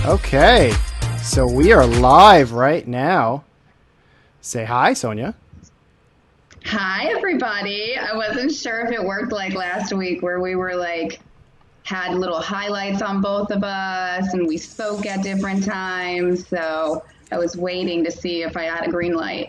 Okay, so we are live right now. Say hi, Sonia. Hi, everybody. I wasn't sure if it worked like last week where we were had little highlights on both of us and we spoke at different times. So I was waiting to see if I had a green light.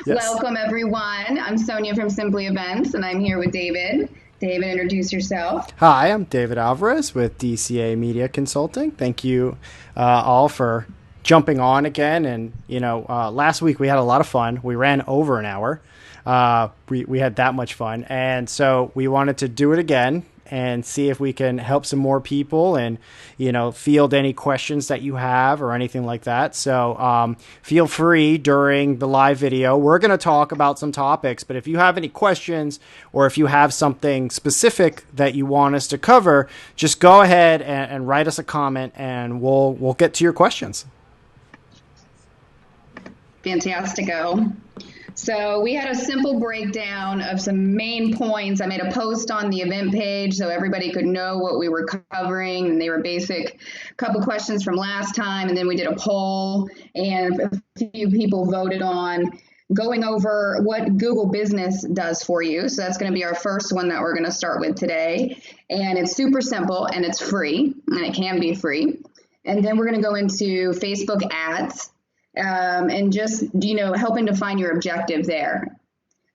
Yes. Welcome, everyone. I'm Sonia from Simply Events, and I'm here with David. David, introduce yourself. Hi, I'm David Alvarez with DCA Media Consulting. Thank you all for jumping on again. And, last week we had a lot of fun. We ran over an hour. We had that much fun. And so we wanted to do it again and see if we can help some more people and, field any questions that you have or anything like that. So feel free during the live video. We're going to talk about some topics, but if you have any questions or if you have something specific that you want us to cover, just go ahead and write us a comment and we'll get to your questions. Fantastico. So we had a simple breakdown of some main points. I made a post on the event page so everybody could know what we were covering. And they were basic couple questions from last time. And then we did a poll and a few people voted on going over what Google Business does for you. So that's going to be our first one that we're going to start with today. And it's super simple and it's free, and it can be free. And then we're going to go into Facebook ads. And just, helping to find your objective there.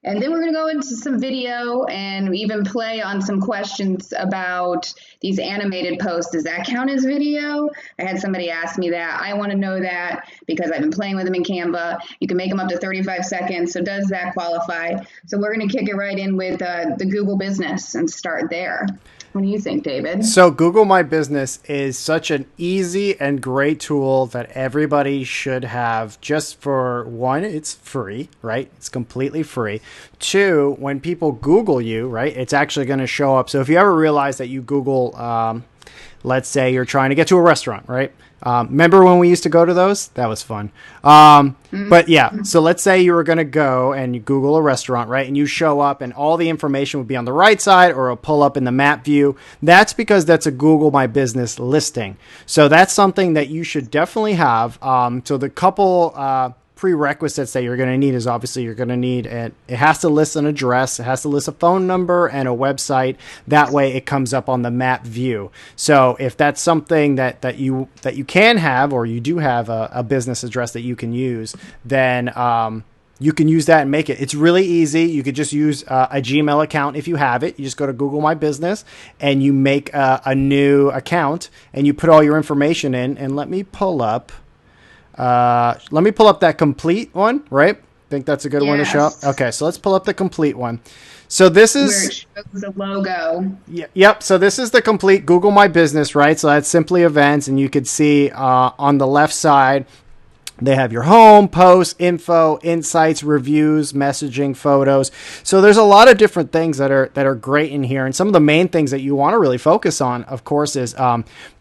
And then we're going to go into some video and even play on some questions about these animated posts. Does that count as video? I had somebody ask me that. I want to know that because I've been playing with them in Canva. You can make them up to 35 seconds. So does that qualify? So we're going to kick it right in with the Google Business and start there. What do you think, David? So Google My Business is such an easy and great tool that everybody should have. Just for one, it's free, right? It's completely free. Two, when people Google you, right, it's actually going to show up. So if you ever realize that you Google, let's say you're trying to get to a restaurant, right? Remember when we used to go to those? That was fun. But yeah, so let's say you were going to go and you Google a restaurant, right? And you show up and all the information would be on the right side or it'll pull up in the map view. That's because that's a Google My Business listing. So that's something that you should definitely have. So the couple prerequisites that you're going to need is obviously you're going to need it has to list an address, it has to list a phone number and a website. That way it comes up on the map view. So if that's something that you can have, or you do have a business address that you can use, then you can use that and make it. It's really easy. You could just use a Gmail account if you have it. You just go to Google My Business and you make a new account and you put all your information in. And let me pull up that complete one, right? Think that's a good one to show up. Okay, so let's pull up the complete one. So this is where it shows the logo. Yep. So this is the complete Google My Business, right? So that's Simply Events, and you could see on the left side, they have your home, posts, info, insights, reviews, messaging, photos. So there's a lot of different things that are great in here. And some of the main things that you want to really focus on, of course, is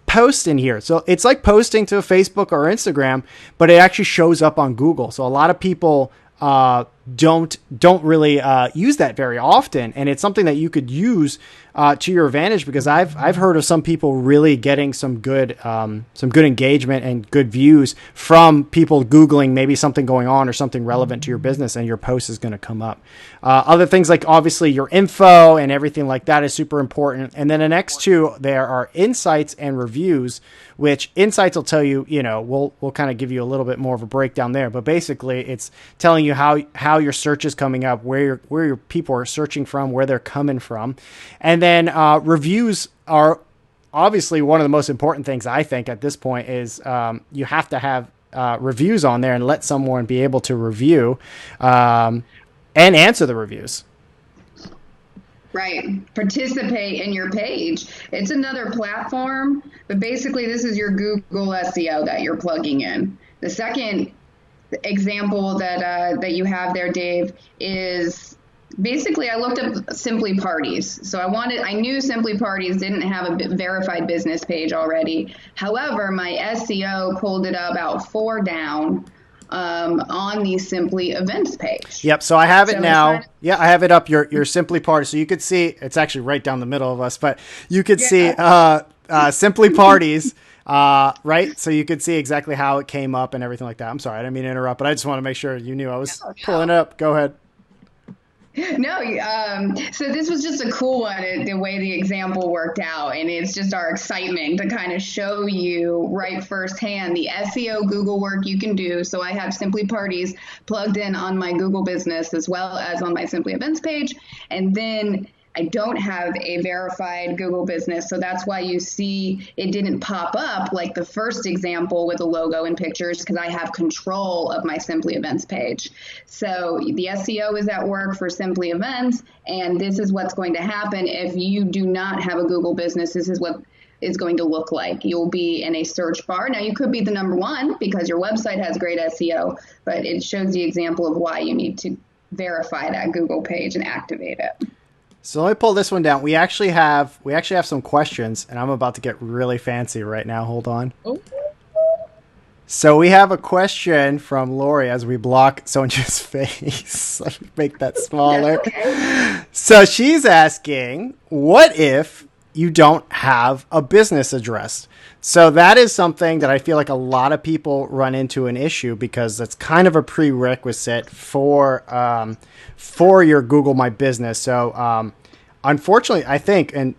post in here. So it's like posting to Facebook or Instagram, but it actually shows up on Google. So a lot of people don't really use that very often, and it's something that you could use to your advantage, because I've heard of some people really getting some good engagement and good views from people Googling maybe something going on or something relevant to your business, and your post is going to come up. Other things like obviously your info and everything like that is super important. And then the next two, there are insights and reviews, which insights will tell you, we'll kind of give you a little bit more of a breakdown there, but basically it's telling you how your search is coming up, where your people are searching from, where they're coming from. And then reviews are obviously one of the most important things, I think, at this point is you have to have reviews on there and let someone be able to review and answer the reviews. Right. Participate in your page. It's another platform, but basically this is your Google SEO that you're plugging in. The second example that you have there, Dave, is basically I looked up Simply Parties. So I knew Simply Parties didn't have a verified business page already. However, my SEO pulled it about 4 down on the Simply Events page. Yep. So I have it now. Yeah, I have it up. Your Simply Party. So you could see it's actually right down the middle of us, but you could see Simply Parties. Right. So you could see exactly how it came up and everything like that. I'm sorry, I didn't mean to interrupt, but I just want to make sure you knew I was Oh, pulling no. it up. Go ahead. No, so this was just a cool one, the way the example worked out. And it's just our excitement to kind of show you right firsthand the SEO Google work you can do. So I have Simply Parties plugged in on my Google business as well as on my Simply Events page. And then I don't have a verified Google business. So that's why you see it didn't pop up like the first example with the logo and pictures, because I have control of my Simply Events page. So the SEO is at work for Simply Events. And this is what's going to happen if you do not have a Google business. This is what is going to look like. You'll be in a search bar. Now, you could be the number one because your website has great SEO, but it shows the example of why you need to verify that Google page and activate it. So let me pull this one down. We actually have some questions, and I'm about to get really fancy right now. Hold on. Oh. So we have a question from Lori as we block Sonia's face. Let me make that smaller. Okay. So she's asking, what if you don't have a business address? So that is something that I feel like a lot of people run into an issue, because that's kind of a prerequisite for your Google My Business. So unfortunately, I think, and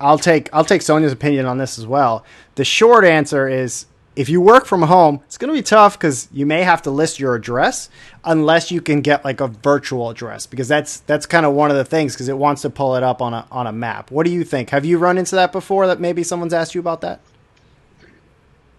I'll take Sonia's opinion on this as well. The short answer is, if you work from home, it's going to be tough, because you may have to list your address unless you can get like a virtual address, because that's kind of one of the things, because it wants to pull it up on a map. What do you think? Have you run into that before, that maybe someone's asked you about that?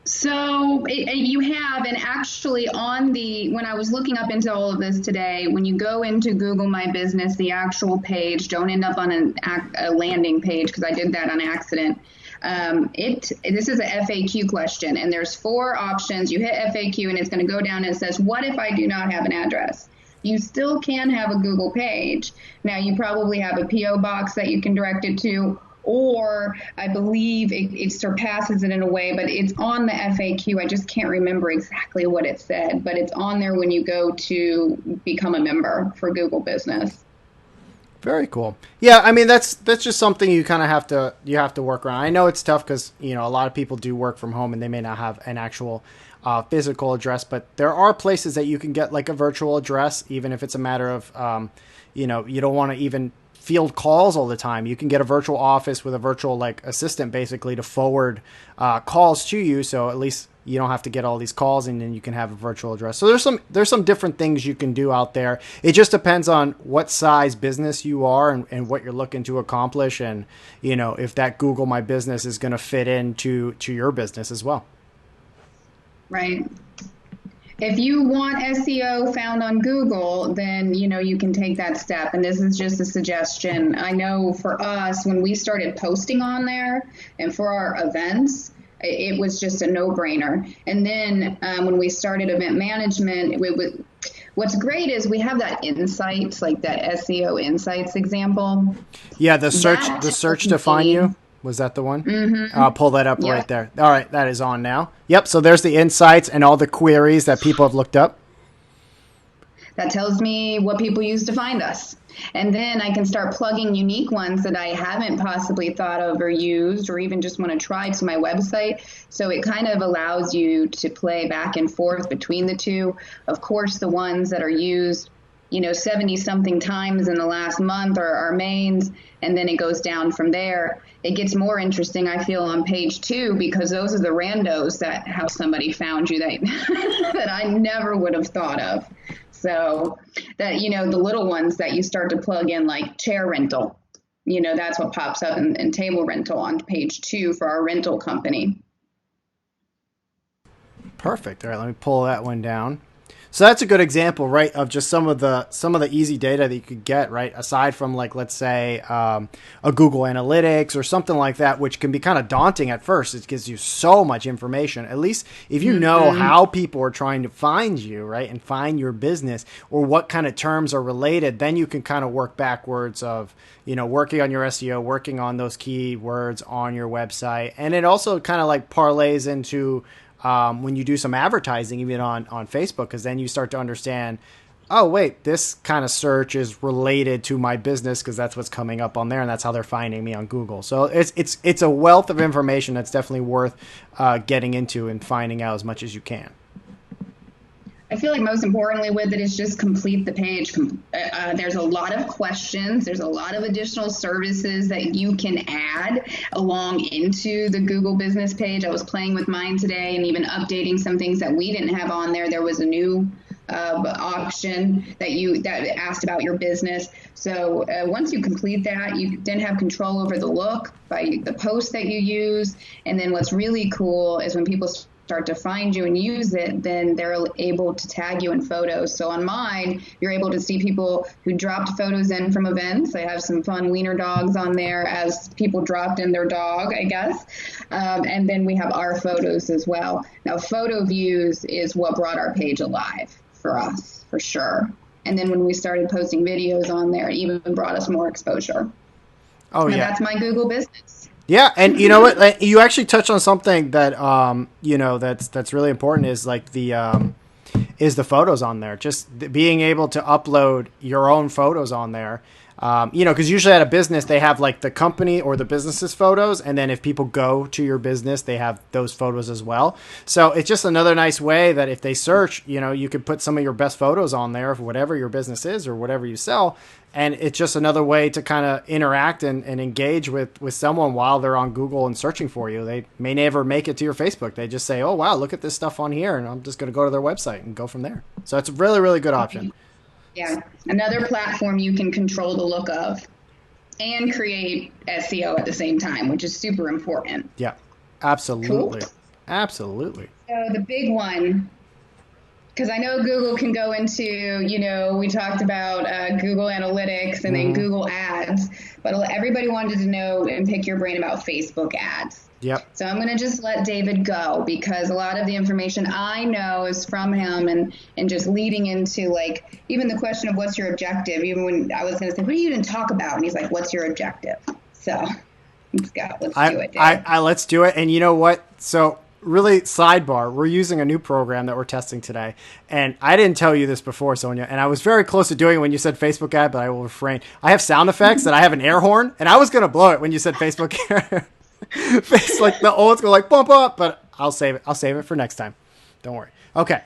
So you have, and actually when I was looking up into all of this today, when you go into Google My Business, the actual page, don't end up on a landing page, because I did that on accident. This is a FAQ question, and there's 4 options. You hit FAQ, and it's going to go down and it says, what if I do not have an address? You still can have a Google page. Now, you probably have a PO box that you can direct it to, or I believe it surpasses it in a way, but it's on the FAQ. I just can't remember exactly what it said, but it's on there when you go to become a member for Google Business. Very cool. Yeah, I mean, that's just something you kind of have to work around. I know it's tough because, a lot of people do work from home and they may not have an actual physical address, but there are places that you can get like a virtual address, even if it's a matter of, you don't want to even field calls all the time. You can get a virtual office with a virtual like assistant, basically, to forward calls to you. So at least you don't have to get all these calls, and then you can have a virtual address. So there's some different things you can do out there. It just depends on what size business you are and what you're looking to accomplish, and if that Google My Business is going to fit into your business as well. Right. If you want SEO found on Google, then, you can take that step. And this is just a suggestion. I know for us, when we started posting on there and for our events, it was just a no-brainer. And then when we started event management, what's great is we have that insights, like that SEO insights example. Yeah, the search to find you. Was that the one? Mm-hmm. I'll pull that up right there. All right, that is on now. Yep, so there's the insights and all the queries that people have looked up. That tells me what people use to find us. And then I can start plugging unique ones that I haven't possibly thought of or used or even just want to try to my website. So it kind of allows you to play back and forth between the two. Of course, the ones that are used 70 something times in the last month are our mains, and then it goes down from there. It gets more interesting, I feel, on page 2, because those are the randos that how somebody found you that that I never would have thought of. So that, the little ones that you start to plug in, like chair rental, that's what pops up in table rental on page 2 for our rental company. Perfect. All right, let me pull that one down. So that's a good example, right, of just some of the easy data that you could get, right, aside from, like, let's say a Google Analytics or something like that, which can be kind of daunting at first. It gives you so much information. At least if you know how people are trying to find you, right, and find your business, or what kind of terms are related, then you can kind of work backwards of, working on your SEO, working on those keywords on your website. And it also kind of like parlays into when you do some advertising, even on Facebook, because then you start to understand oh wait, this kind of search is related to my business because that's what's coming up on there, and that's how they're finding me on Google. So it's a wealth of information that's definitely worth getting into and finding out as much as you can. I feel like most importantly with it is just complete the page. There's a lot of questions. There's a lot of additional services that you can add along into the Google business page. I was playing with mine today and even updating some things that we didn't have on there. There was a new option that asked about your business. So once you complete that, you then have control over the look by the post that you use. And then what's really cool is when people start to find you and use it, then they're able to tag you in photos. So on mine, you're able to see people who dropped photos in from events. I have some fun wiener dogs on there as people dropped in their dog, I guess. And then we have our photos as well. Now, photo views is what brought our page alive for us, for sure. And then when we started posting videos on there, it even brought us more exposure. Oh, yeah. That's my Google business. Yeah, and you know what? You actually touched on something that that's really important is like the photos on there. Just being able to upload your own photos on there. Because usually at a business they have like the company or the business's photos, and then if people go to your business, they have those photos as well. So it's just another nice way that if they search, you could put some of your best photos on there for whatever your business is or whatever you sell. And it's just another way to kind of interact and engage with someone while they're on Google and searching for you. They may never make it to your Facebook. They just say, oh, wow, look at this stuff on here. And I'm just going to go to their website and go from there. So it's a really, really good option. Yeah. Another platform you can control the look of and create SEO at the same time, which is super important. Yeah, absolutely. Cool. Absolutely. So the big one, because I know Google can go into, we talked about Google Analytics and then Google Ads, but everybody wanted to know and pick your brain about Facebook ads. Yep. So I'm going to just let David go because a lot of the information I know is from him and just leading into like even the question of what's your objective, even when I was going to say, what do you even talk about? And he's like, what's your objective? So let's go. Let's do it, David. Let's do it. And you know what? So really sidebar, we're using a new program that we're testing today. And I didn't tell you this before, Sonia, and I was very close to doing it when you said Facebook ad, but I will refrain. I have sound effects that I have an air horn, and I was going to blow it when you said Facebook face like the old school, like bump up, but I'll save it. I'll save it for next time. Don't worry. Okay.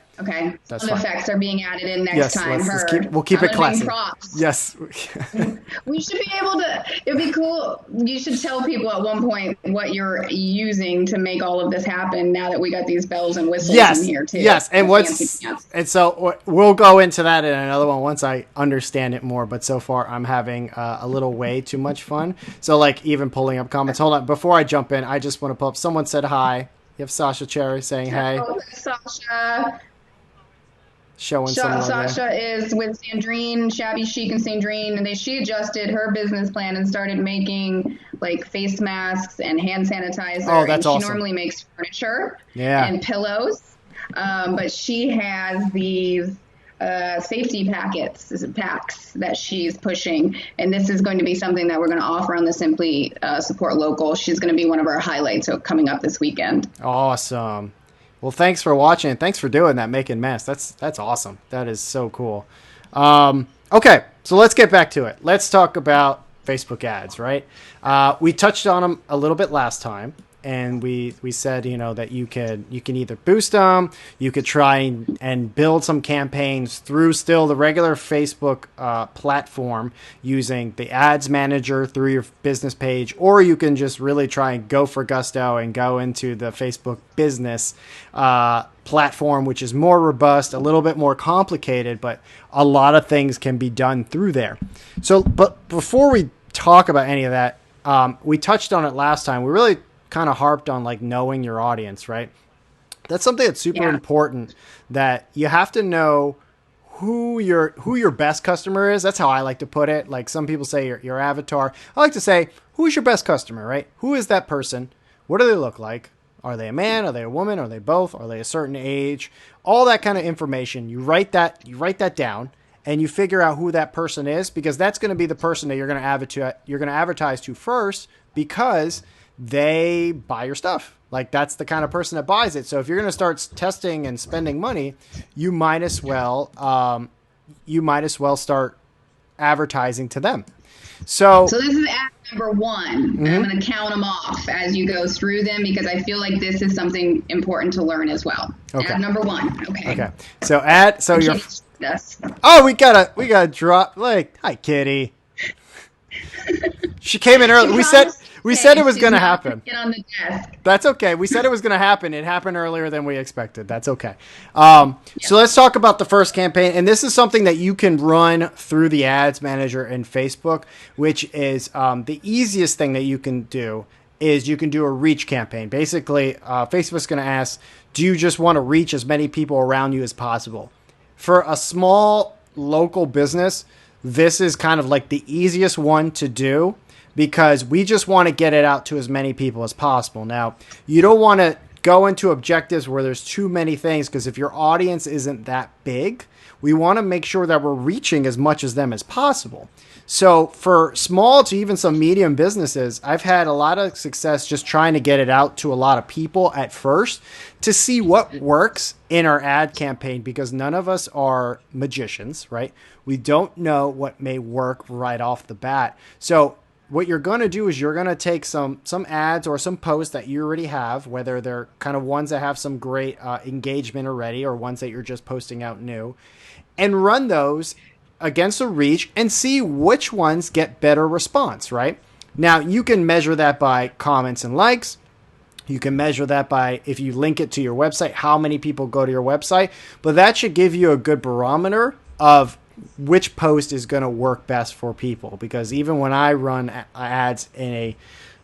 That's sound effects are being added in next time. We'll keep it classy. Yes. We should be able to, it'd be cool. You should tell people at one point what you're using to make all of this happen now that we got these bells and whistles in here too. Yes. And so we'll go into that in another one once I understand it more. But so far I'm having a little way too much fun. So like even pulling up comments. Hold on. Before I jump in, I just want to pull up. Someone said hi. You have Sasha Cherry saying hey. Sasha. Showing some love. Sasha is with Sandrine, Shabby Chic and Sandrine, and she adjusted her business plan and started making like face masks and hand sanitizer. Oh, that's awesome. She normally makes furniture and pillows, but she has these safety packs that she's pushing, and this is going to be something that we're going to offer on the Simply Support Local. She's going to be one of our highlights coming up this weekend. Awesome. Well, thanks for watching. Thanks for doing that, making masks. That's awesome. That is so cool. Okay, so let's get back to it. Let's talk about Facebook ads, right? We touched on them a little bit last time, and we said, that you can either boost them, you could try and build some campaigns through still the regular Facebook platform using the ads manager through your business page, or you can just really try and go for gusto and go into the Facebook business platform, which is more robust, a little bit more complicated, but a lot of things can be done through there. So, but before we talk about any of that, we touched on it last time. We really kind of harped on like knowing your audience, right? That's something that's super important, that you have to know who your best customer is. That's how I like to put it. Like some people say your avatar. I like to say, who's your best customer, right? Who is that person? What do they look like? Are they a man? Are they a woman? Are they both? Are they a certain age? All that kind of information. You write that down and you figure out who that person is, because that's going to be the person that you're going to advertise to first, because they buy your stuff. Like that's the kind of person that buys it. So if you're going to start testing and spending money, you might as well you might as well start advertising to them. So this is ad number one. Mm-hmm. I'm going to count them off as you go through them because I feel like this is something important to learn as well. Okay. Ad number one. Okay. So you're. Oh, we gotta drop. Like, hi, Kitty. She came in early. We said it was going to happen. Get on the desk. That's okay. We said it was going to happen. It happened earlier than we expected. That's okay. So let's talk about the first campaign. And this is something that you can run through the Ads Manager in Facebook, which is the easiest thing that you can do is you can do a reach campaign. Basically, Facebook's going to ask, do you just want to reach as many people around you as possible? For a small local business, this is kind of like the easiest one to do, because we just want to get it out to as many people as possible. Now, you don't want to go into objectives where there's too many things, because if your audience isn't that big, we want to make sure that we're reaching as much as them as possible. So for small to even some medium businesses, I've had a lot of success just trying to get it out to a lot of people at first to see what works in our ad campaign, because none of us are magicians, right? We don't know what may work right off the bat. So what you're going to do is you're going to take some ads or some posts that you already have, whether they're kind of ones that have some great engagement already or ones that you're just posting out new, and run those against a reach and see which ones get better response, right? Now, you can measure that by comments and likes. You can measure that by, if you link it to your website, how many people go to your website. But that should give you a good barometer of which post is going to work best for people. Because even when I run ads in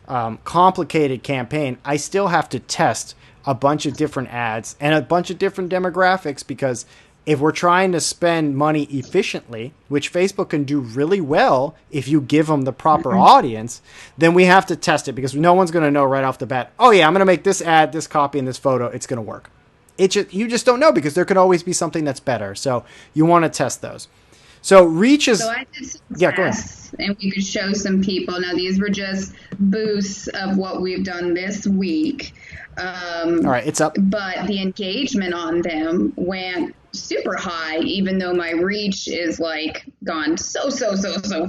a complicated campaign, I still have to test a bunch of different ads and a bunch of different demographics, because if we're trying to spend money efficiently, which Facebook can do really well if you give them the proper audience, then we have to test it, because no one's going to know right off the bat, oh yeah, I'm going to make this ad, this copy, and this photo, it's going to work. You just don't know, because there could always be something that's better. So you want to test those. So reach is... So I did some tests, and we could show some people. Now, these were just boosts of what we've done this week. All right, it's up. But the engagement on them went super high, even though my reach is like gone so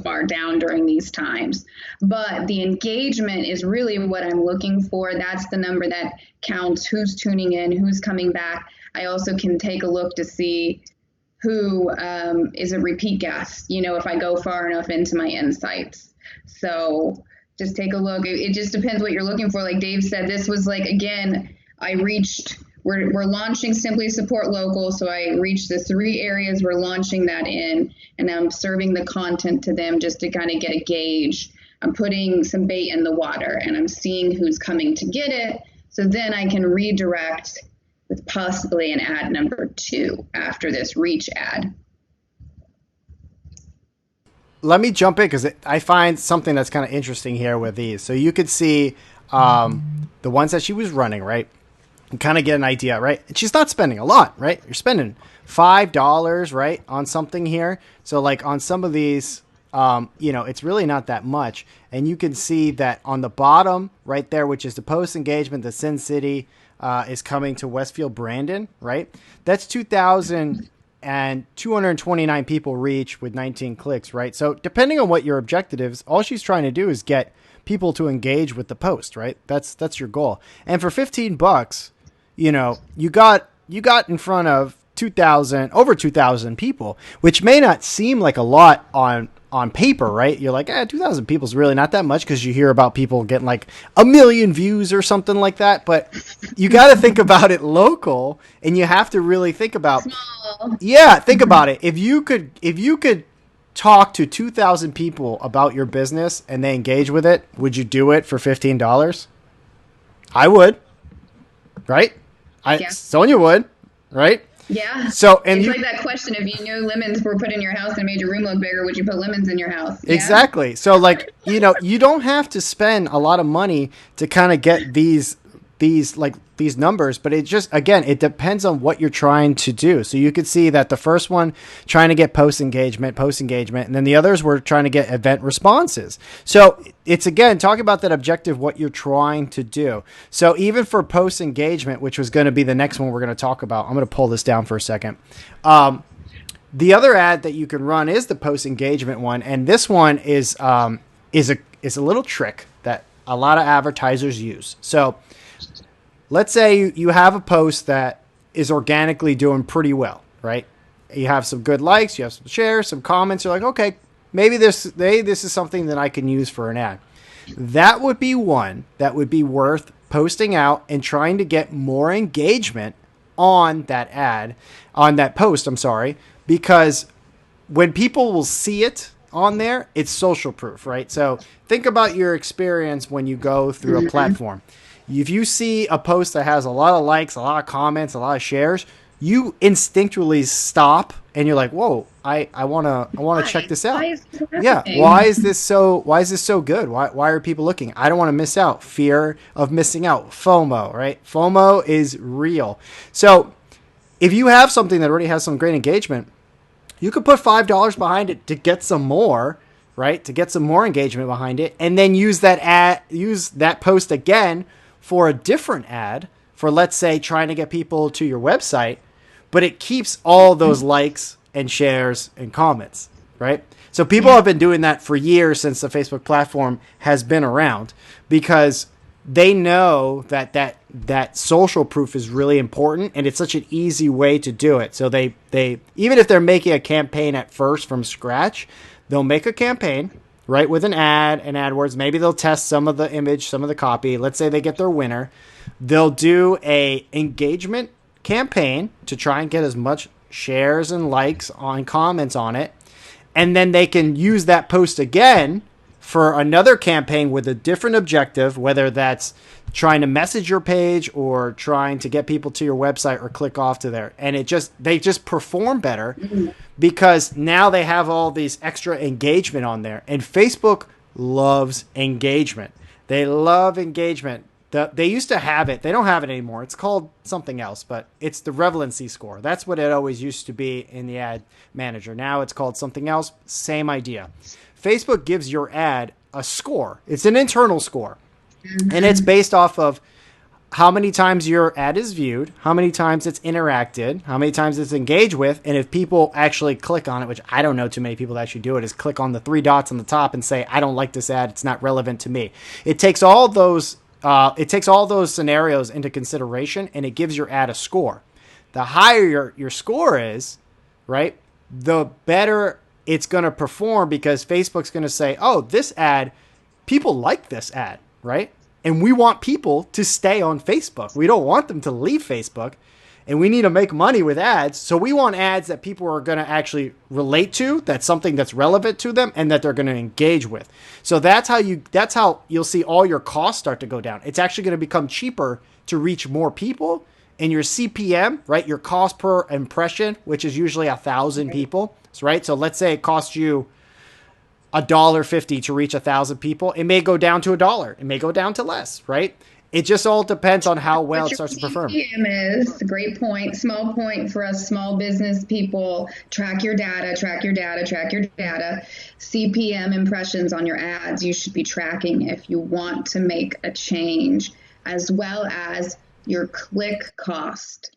far down during these times. But the engagement is really what I'm looking for. That's the number that counts who's tuning in, who's coming back. I also can take a look to see who is a repeat guest, if I go far enough into my insights. So just take a look. It just depends what you're looking for. Like Dave said, this was like, again, we're launching Simply Support Local. So I reached the 3 areas we're launching that in, and I'm serving the content to them just to kind of get a gauge. I'm putting some bait in the water, and I'm seeing who's coming to get it. So then I can redirect with possibly an ad number 2 after this reach ad. Let me jump in, because I find something that's kind of interesting here with these. So you could see the ones that she was running, right? And kind of get an idea, right? And she's not spending a lot, right? You're spending $5, right, on something here. So like on some of these, it's really not that much. And you can see that on the bottom right there, which is the post engagement, the Sin City is coming to Westfield Brandon, right? That's 2,229 people reach with 19 clicks, right? So depending on what your objective is, all she's trying to do is get people to engage with the post, right? That's your goal. And for $15, you got in front of over 2,000 people, which may not seem like a lot on paper, right? You're like, 2,000 people is really not that much, because you hear about people getting like 1 million views or something like that. But you got to think about it local, and you have to really think about, think about it. If you could talk to 2,000 people about your business and they engage with it, would you do it for $15? I would, right? Sonia would, right? Yeah. So, and it's like that question: if you knew lemons were put in your house and made your room look bigger, would you put lemons in your house? Yeah? Exactly. So, like, you don't have to spend a lot of money to kind of get these numbers, but it just, again, it depends on what you're trying to do. So you could see that the first one trying to get post engagement, and then the others were trying to get event responses. So it's, again, talking about that objective, what you're trying to do. So even for post engagement, which was going to be the next one we're going to talk about, I'm going to pull this down for a second. The other ad that you can run is the post engagement one, and this one is a little trick that a lot of advertisers use. So let's say you have a post that is organically doing pretty well, right? You have some good likes, you have some shares, some comments. You're like, okay, maybe this is something that I can use for an ad. That would be one that would be worth posting out and trying to get more engagement on that ad, on that post, I'm sorry, because when people will see it on there, it's social proof, right? So think about your experience when you go through a platform. If you see a post that has a lot of likes, a lot of comments, a lot of shares, you instinctually stop and you're like, whoa, I wanna check this out. Yeah. Why is this so good? Why are people looking? I don't want to miss out. Fear of missing out. FOMO, right? FOMO is real. So if you have something that already has some great engagement, you could put $5 behind it to get some more, right? To get some more engagement behind it, and then use that post again for a different ad for, let's say, trying to get people to your website, but it keeps all those likes and shares and comments, right? So people have been doing that for years since the Facebook platform has been around, because they know that social proof is really important, and it's such an easy way to do it. So they even if they're making a campaign at first from scratch, they'll make a campaign, right, with an ad and AdWords. Maybe they'll test some of the image, some of the copy. Let's say they get their winner. They'll do a engagement campaign to try and get as much shares and likes on comments on it. And then they can use that post again for another campaign with a different objective, whether that's trying to message your page or trying to get people to your website or click off to there. And they just perform better because now they have all these extra engagement on there. And Facebook loves engagement. They love engagement. They used to have it. They don't have it anymore. It's called something else, but it's the relevancy score. That's what it always used to be in the ad manager. Now it's called something else. Same idea. Facebook gives your ad a score. It's an internal score. And it's based off of how many times your ad is viewed, how many times it's interacted, how many times it's engaged with, and if people actually click on it, which I don't know too many people that actually do it, is click on the 3 dots on the top and say, I don't like this ad. It's not relevant to me. It takes all those scenarios into consideration, and it gives your ad a score. The higher your score is, right, the better it's going to perform, because Facebook's going to say, oh, this ad, people like this ad, right? And we want people to stay on Facebook. We don't want them to leave Facebook, and we need to make money with ads. So we want ads that people are going to actually relate to, that's something that's relevant to them, and that they're going to engage with. So that's how you'll see all your costs start to go down. It's actually going to become cheaper to reach more people, and your CPM, right, your cost per impression, which is usually 1,000 people, right? So let's say it costs you $1.50 to reach 1,000 people. It may go down to $1. It may go down to less, right? It just all depends on how well it starts to perform. CPM is a great point. Small point for us small business people. Track your data, track your data, track your data. CPM impressions on your ads you should be tracking if you want to make a change, as well as your click cost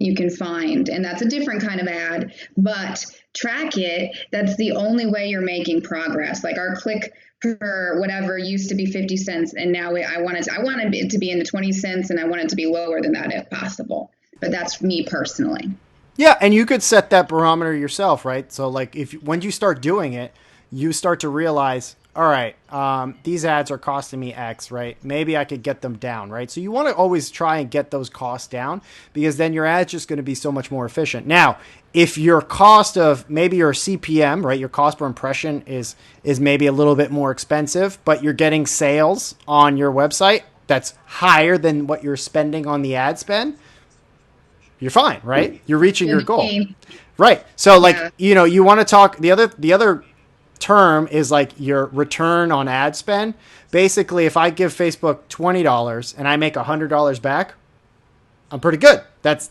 you can find. And that's a different kind of ad, but track it. That's the only way you're making progress. Like our click per whatever used to be 50 cents. And now I want it to be in the 20 cents, and I want it to be lower than that if possible. But that's me personally. Yeah. And you could set that barometer yourself, right? So like when you start doing it, you start to realize, all right, these ads are costing me X, right? Maybe I could get them down, right? So you want to always try and get those costs down, because then your ad's just going to be so much more efficient. Now, if your cost of maybe your CPM, right, your cost per impression is maybe a little bit more expensive, but you're getting sales on your website that's higher than what you're spending on the ad spend, you're fine, right? You're reaching your goal. Right. So like, you want to talk, the other term is like your return on ad spend. Basically, if I give Facebook $20 and I make $100 back, I'm pretty good. That's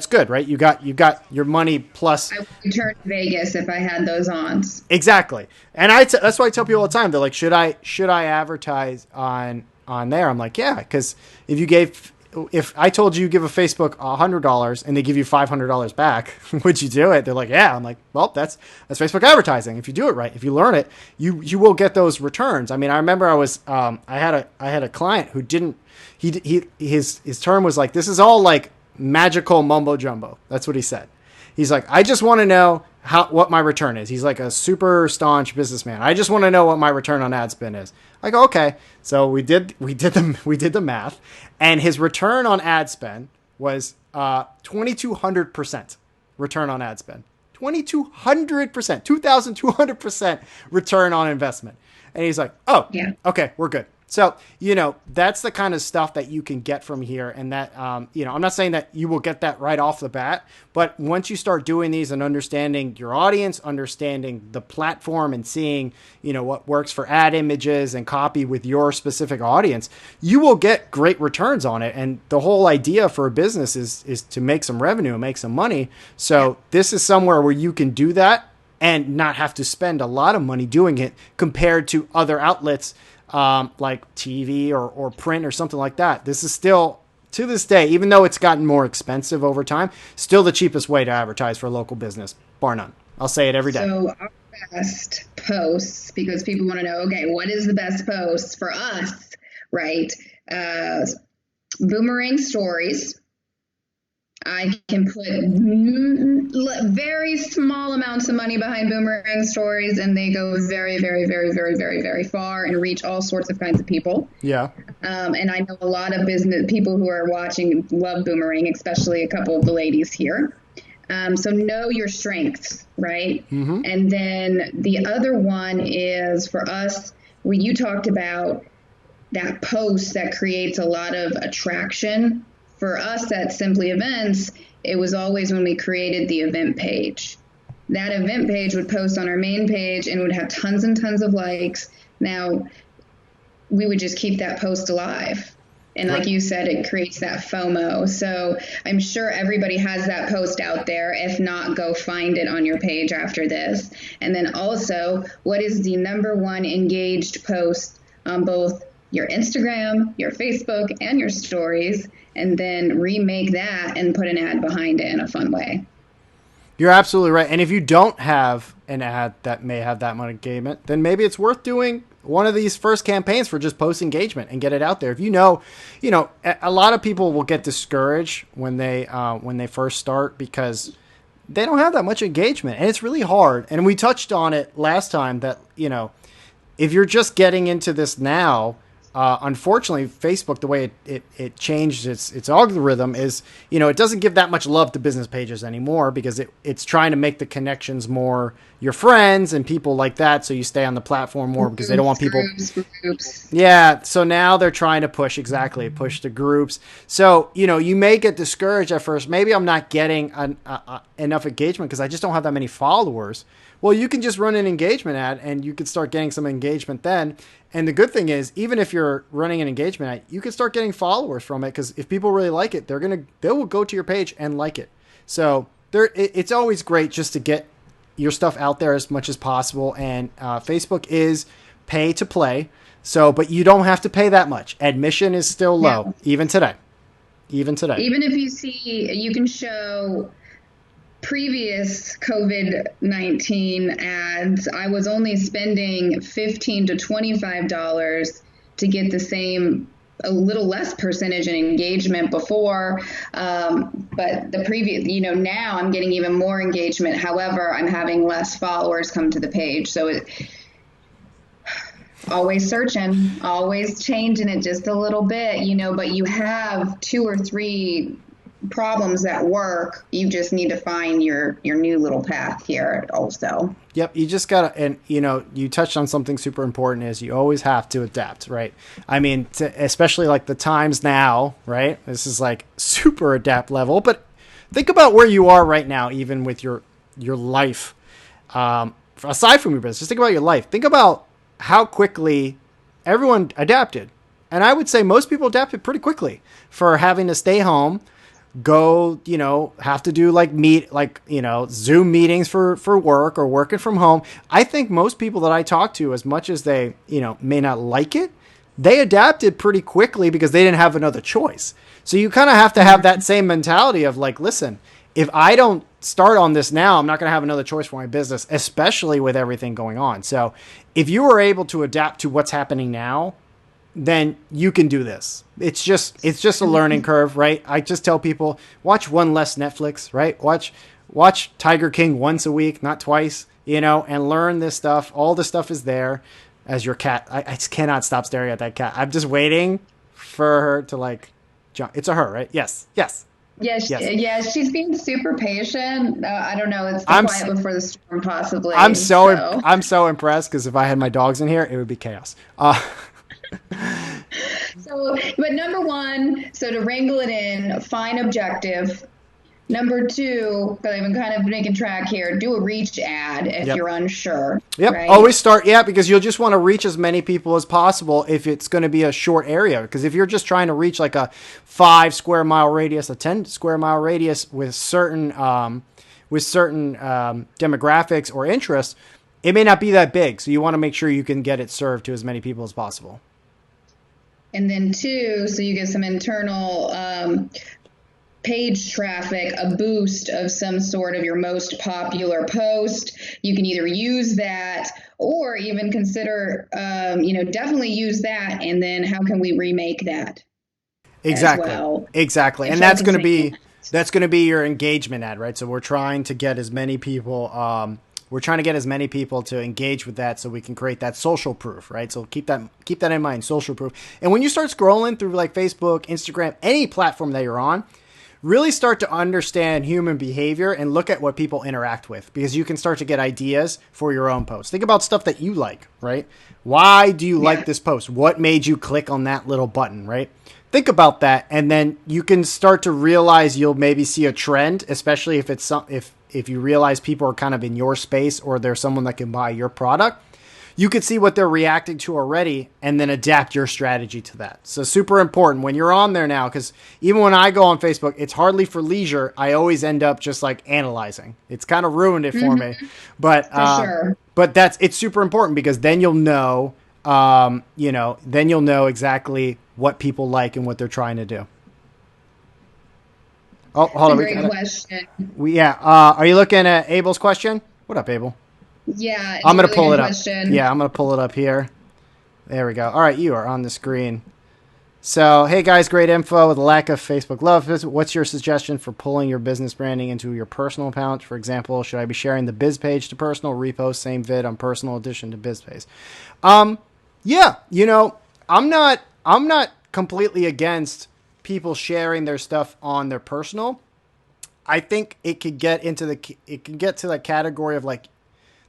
good, right? You got your money plus. I would return to Vegas if I had those ons. Exactly, and that's why I tell people all the time. They're like, should I advertise on there? I'm like, yeah, because if you gave if I told you give a Facebook $100 and they give you $500 back, would you do it? They're like, yeah. I'm like, well, that's Facebook advertising. If you do it right, if you learn it, you will get those returns. I mean, I remember I had a client who didn't, his term was like, this is all like magical mumbo jumbo. That's what he said. He's like, I just want to know what my return is. He's like a super staunch businessman. I just want to know what my return on ad spend is. I go, okay. So we did the math, and his return on ad spend was 2,200% return on ad spend. 2,200%, 2,200% return on investment. And he's like, oh, yeah, okay, we're good. So, that's the kind of stuff that you can get from here. And that, I'm not saying that you will get that right off the bat, but once you start doing these and understanding your audience, understanding the platform and seeing, what works for ad images and copy with your specific audience, you will get great returns on it. And the whole idea for a business is to make some revenue and make some money. So this is somewhere where you can do that and not have to spend a lot of money doing it compared to other outlets like TV or print or something like that. This is still, to this day, even though it's gotten more expensive over time, still the cheapest way to advertise for a local business, bar none. I'll say it every day. So our best posts, because people want to know, okay, what is the best post for us, right? Boomerang stories. I can put very small amounts of money behind boomerang stories, and they go very, very, very, very, very, very far and reach all sorts of kinds of people. Yeah. And I know a lot of business people who are watching love boomerang, especially a couple of the ladies here. So know your strengths, right? Mm-hmm. And then the other one is for us, when you talked about that post that creates a lot of attraction. For us at Simply Events, it was always when we created the event page. That event page would post on our main page and would have tons and tons of likes. Now, we would just keep that post alive. And like you said, it creates that FOMO. So I'm sure everybody has that post out there. If not, go find it on your page after this. And then also, what is the number one engaged post on both your Instagram, your Facebook, and your stories? And then remake that and put an ad behind it in a fun way. You're absolutely right. And if you don't have an ad that may have that much engagement, then maybe it's worth doing one of these first campaigns for just post engagement and get it out there. If a lot of people will get discouraged when they first start because they don't have that much engagement, and it's really hard. And we touched on it last time that, if you're just getting into this now, unfortunately, Facebook, the way it changed its algorithm is, it doesn't give that much love to business pages anymore because it's trying to make the connections more your friends and people like that. So you stay on the platform more because they don't want people. Groups. Yeah. So now they're trying to push the groups. So, you may get discouraged at first. Maybe I'm not getting enough engagement because I just don't have that many followers. Well, you can just run an engagement ad and you can start getting some engagement then. And the good thing is, even if you're running an engagement ad, you can start getting followers from it because if people really like it, they will go to your page and like it. So it's always great just to get your stuff out there as much as possible. And Facebook is pay to play. So, but you don't have to pay that much. Admission is still low, even today. Even if you see, you can show previous COVID-19 ads, I was only spending $15 to $25 to get the same, a little less percentage in engagement before. But the previous, now I'm getting even more engagement. However, I'm having less followers come to the page. So always searching, always changing it just a little bit, but you have 2 or 3 problems that work. You just need to find your new little path here also. Yep. You just gotta, and you touched on something super important is you always have to adapt, right? I mean, especially like the times now, right? This is like super adapt level, but think about where you are right now, even with your life. Aside from your business, just think about your life. Think about how quickly everyone adapted. And I would say most people adapted pretty quickly for having to stay home, go, have to do Zoom meetings for work or working from home. I think most people that I talk to, as much as they, may not like it, they adapted pretty quickly because they didn't have another choice. So you kind of have to have that same mentality of like, listen, if I don't start on this now, I'm not going to have another choice for my business, especially with everything going on. So if you are able to adapt to what's happening now, then you can do this. It's just a learning curve, right? I just tell people, watch one less Netflix, right? Watch Tiger King once a week, not twice, and learn this stuff. All the stuff is there. As your cat, I just cannot stop staring at that cat. I'm just waiting for her to like jump. It's a her, right? Yes. She's being super patient. I don't know. It's the quiet before the storm, possibly. I'm so impressed because if I had my dogs in here, it would be chaos. But number one, so to wrangle it in, fine objective. Number two, because I've been kind of making track here, do a reach ad if you're unsure. Yep. Right? Always start, because you'll just want to reach as many people as possible if it's going to be a short area. Because if you're just trying to reach like a 5 square mile radius, a 10 square mile radius with certain demographics or interests, it may not be that big. So you want to make sure you can get it served to as many people as possible. And then two, so you get some internal page traffic, a boost of some sort of your most popular post. You can either use that or even consider, definitely use that. And then how can we remake that? Exactly. Exactly. And that's going to be your engagement ad, right? So we're trying to get as many people, to engage with that so we can create that social proof, right? So keep that in mind, social proof. And when you start scrolling through like Facebook, Instagram, any platform that you're on, really start to understand human behavior and look at what people interact with, because you can start to get ideas for your own posts. Think about stuff that you like, right? Why do you like this post? What made you click on that little button, right? Think about that, and then you can start to realize you'll maybe see a trend, especially if it's if you realize people are kind of in your space or there's someone that can buy your product. You could see what they're reacting to already and then adapt your strategy to that. So super important when you're on there now, because even when I go on Facebook, it's hardly for leisure. I always end up just like analyzing. It's kind of ruined it for me, but sure. But it's super important because then you'll know, exactly what people like and what they're trying to do. Oh, hold on. Great question. Are you looking at Abel's question? What up, Abel? Yeah, I'm going to pull it up. Yeah, I'm going to pull it up here. There we go. All right, you are on the screen. So, hey guys, great info with a lack of Facebook love. What's your suggestion for pulling your business branding into your personal account? For example, should I be sharing the biz page to personal, repost same vid on personal addition to biz page? I'm not completely against people sharing their stuff on their personal. I think it could get to the category of like,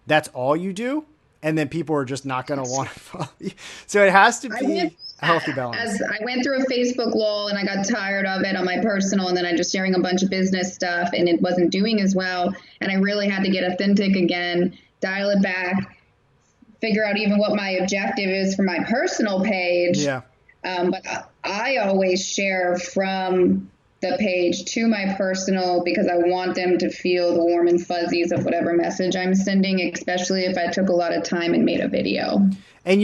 that's all you do, and then people are just not going to want to follow you. So it has to be a healthy balance. As I went through a Facebook lull and I got tired of it on my personal, and then I just sharing a bunch of business stuff and it wasn't doing as well. And I really had to get authentic again, dial it back, figure out even what my objective is for my personal page. Yeah. But I always share from the page to my personal because I want them to feel the warm and fuzzies of whatever message I'm sending, especially if I took a lot of time and made a video. And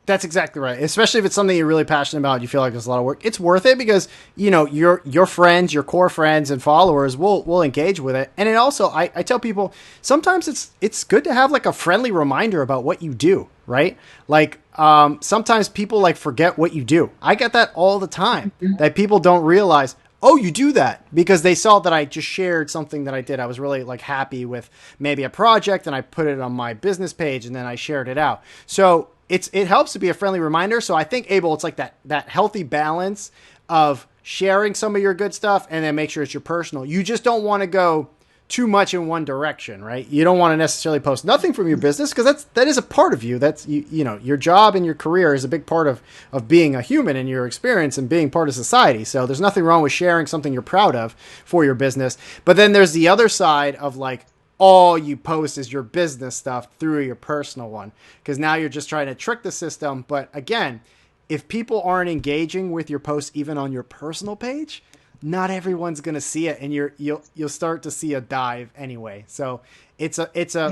that's exactly right. Especially if it's something you're really passionate about, you feel like there's a lot of work. It's worth it because your friends, your core friends and followers will engage with it. And it also, I tell people sometimes it's good to have like a friendly reminder about what you do, right? Like sometimes people like forget what you do. I get that all the time, that people don't realize, oh, you do that, because they saw that I just shared something that I did. I was really like happy with maybe a project and I put it on my business page and then I shared it out. So it helps to be a friendly reminder. So I think, Abel, it's like that healthy balance of sharing some of your good stuff and then make sure it's your personal. You just don't want to go too much in one direction, right? You don't want to necessarily post nothing from your business because that is a part of you. That's your job and your career is a big part of being a human and your experience and being part of society. So there's nothing wrong with sharing something you're proud of for your business. But then there's the other side of like all you post is your business stuff through your personal one, because now you're just trying to trick the system. But again, if people aren't engaging with your posts even on your personal page, not everyone's going to see it, and you'll start to see a dive anyway. So it's a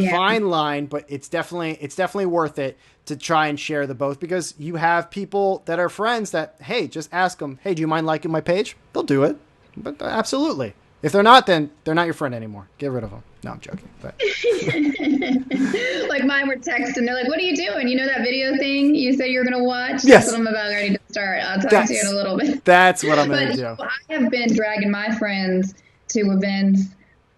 fine line, but it's definitely worth it to try and share the both, because you have people that are friends that, hey, just ask them, hey, do you mind liking my page? They'll do it. But absolutely. If they're not, then they're not your friend anymore. Get rid of them. No, I'm joking. But. Like mine were texting. They're like, what are you doing? You know that video thing you said you're going to watch? Yes. That's what I'm about ready to start. I'll talk to you in a little bit. That's what I'm going to do. I have been dragging my friends to events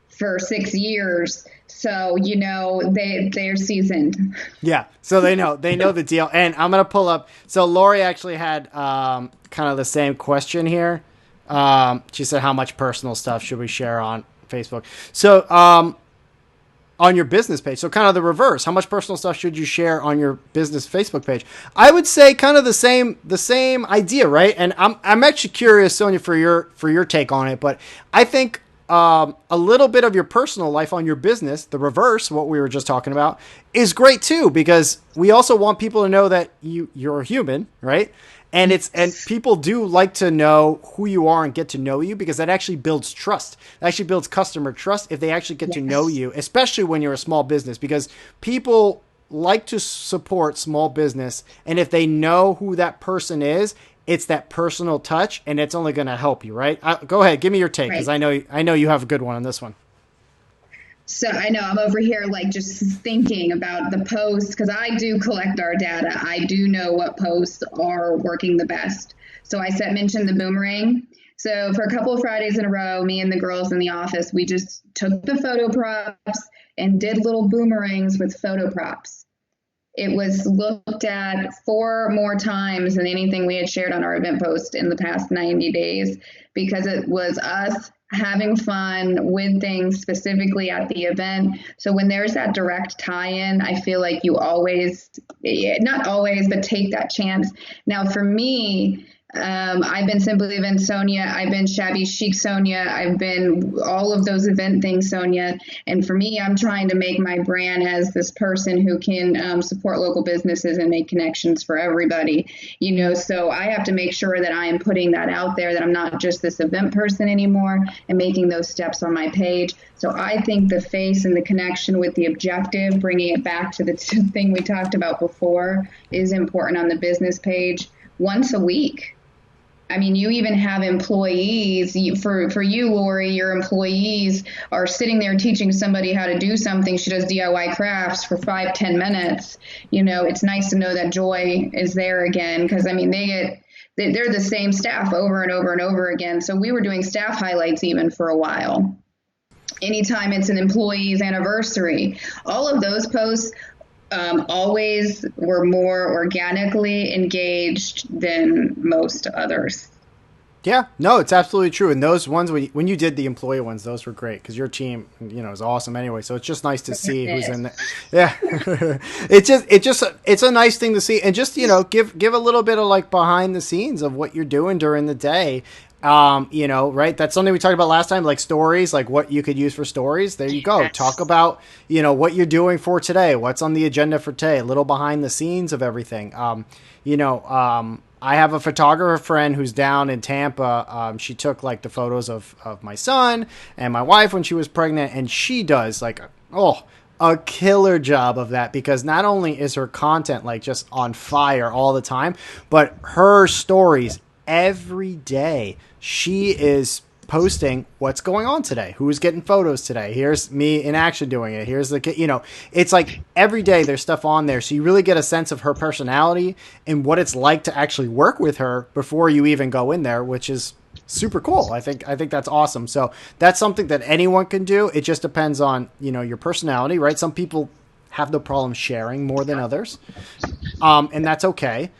for 6 years. So, they're seasoned. Yeah. So they know the deal. And I'm going to pull up. So Lori actually had kind of the same question here. She said, how much personal stuff should we share on Facebook? So, on your business page. So kind of the reverse. How much personal stuff should you share on your business Facebook page? I would say kind of the same idea, right? And I'm actually curious, Sonia, for your take on it, but I think a little bit of your personal life on your business, the reverse, what we were just talking about, is great too, because we also want people to know that you're a human, right? And people do like to know who you are and get to know you, because that actually builds trust. It actually builds customer trust if they actually get to know you, especially when you're a small business, because people like to support small business. And if they know who that person is, it's that personal touch, and it's only going to help you, right? Go ahead. Give me your take, because I know you have a good one on this one. So I know I'm over here like just thinking about the posts, because I do collect our data. I do know what posts are working the best. So I mentioned the boomerang. So for a couple of Fridays in a row, me and the girls in the office, we just took the photo props and did little boomerangs with photo props. It was looked at 4 more times than anything we had shared on our event post in the past 90 days, because it was us having fun with things specifically at the event. So when there's that direct tie-in, I feel like you always, not always, but take that chance. Now for me, I've been Simply Event Sonia. I've been Shabby Chic Sonia. I've been all of those event things Sonia. And for me, I'm trying to make my brand as this person who can support local businesses and make connections for everybody. So I have to make sure that I am putting that out there, that I'm not just this event person anymore, and making those steps on my page. So I think the face and the connection with the objective, bringing it back to the thing we talked about before, is important on the business page once a week. I mean, you even have employees. For you, Lori, your employees are sitting there teaching somebody how to do something. She does DIY crafts for 5-10 minutes. It's nice to know that joy is there again, because I mean, they're the same staff over and over and over again. So we were doing staff highlights even for a while. Anytime it's an employee's anniversary, all of those posts always were more organically engaged than most others. Yeah, no, it's absolutely true. And those ones, when you did the employee ones, those were great, because your team, is awesome anyway. So it's just nice to see who's in there. Yeah, it's a nice thing to see, and just give a little bit of like behind the scenes of what you're doing during the day. Right? That's something we talked about last time, like stories, like what you could use for stories. There you go. Yes. Talk about, what you're doing for today, what's on the agenda for today, a little behind the scenes of everything. I have a photographer friend who's down in Tampa. She took like the photos of my son and my wife when she was pregnant, and she does like, a killer job of that, because not only is her content like just on fire all the time, but her stories every day, she is posting what's going on today, who's getting photos today. Here's me in action doing it. Here's the kid, it's like every day there's stuff on there. So you really get a sense of her personality and what it's like to actually work with her before you even go in there, which is super cool. I think that's awesome. So that's something that anyone can do. It just depends on, your personality, right? Some people have no problem sharing more than others. And that's okay.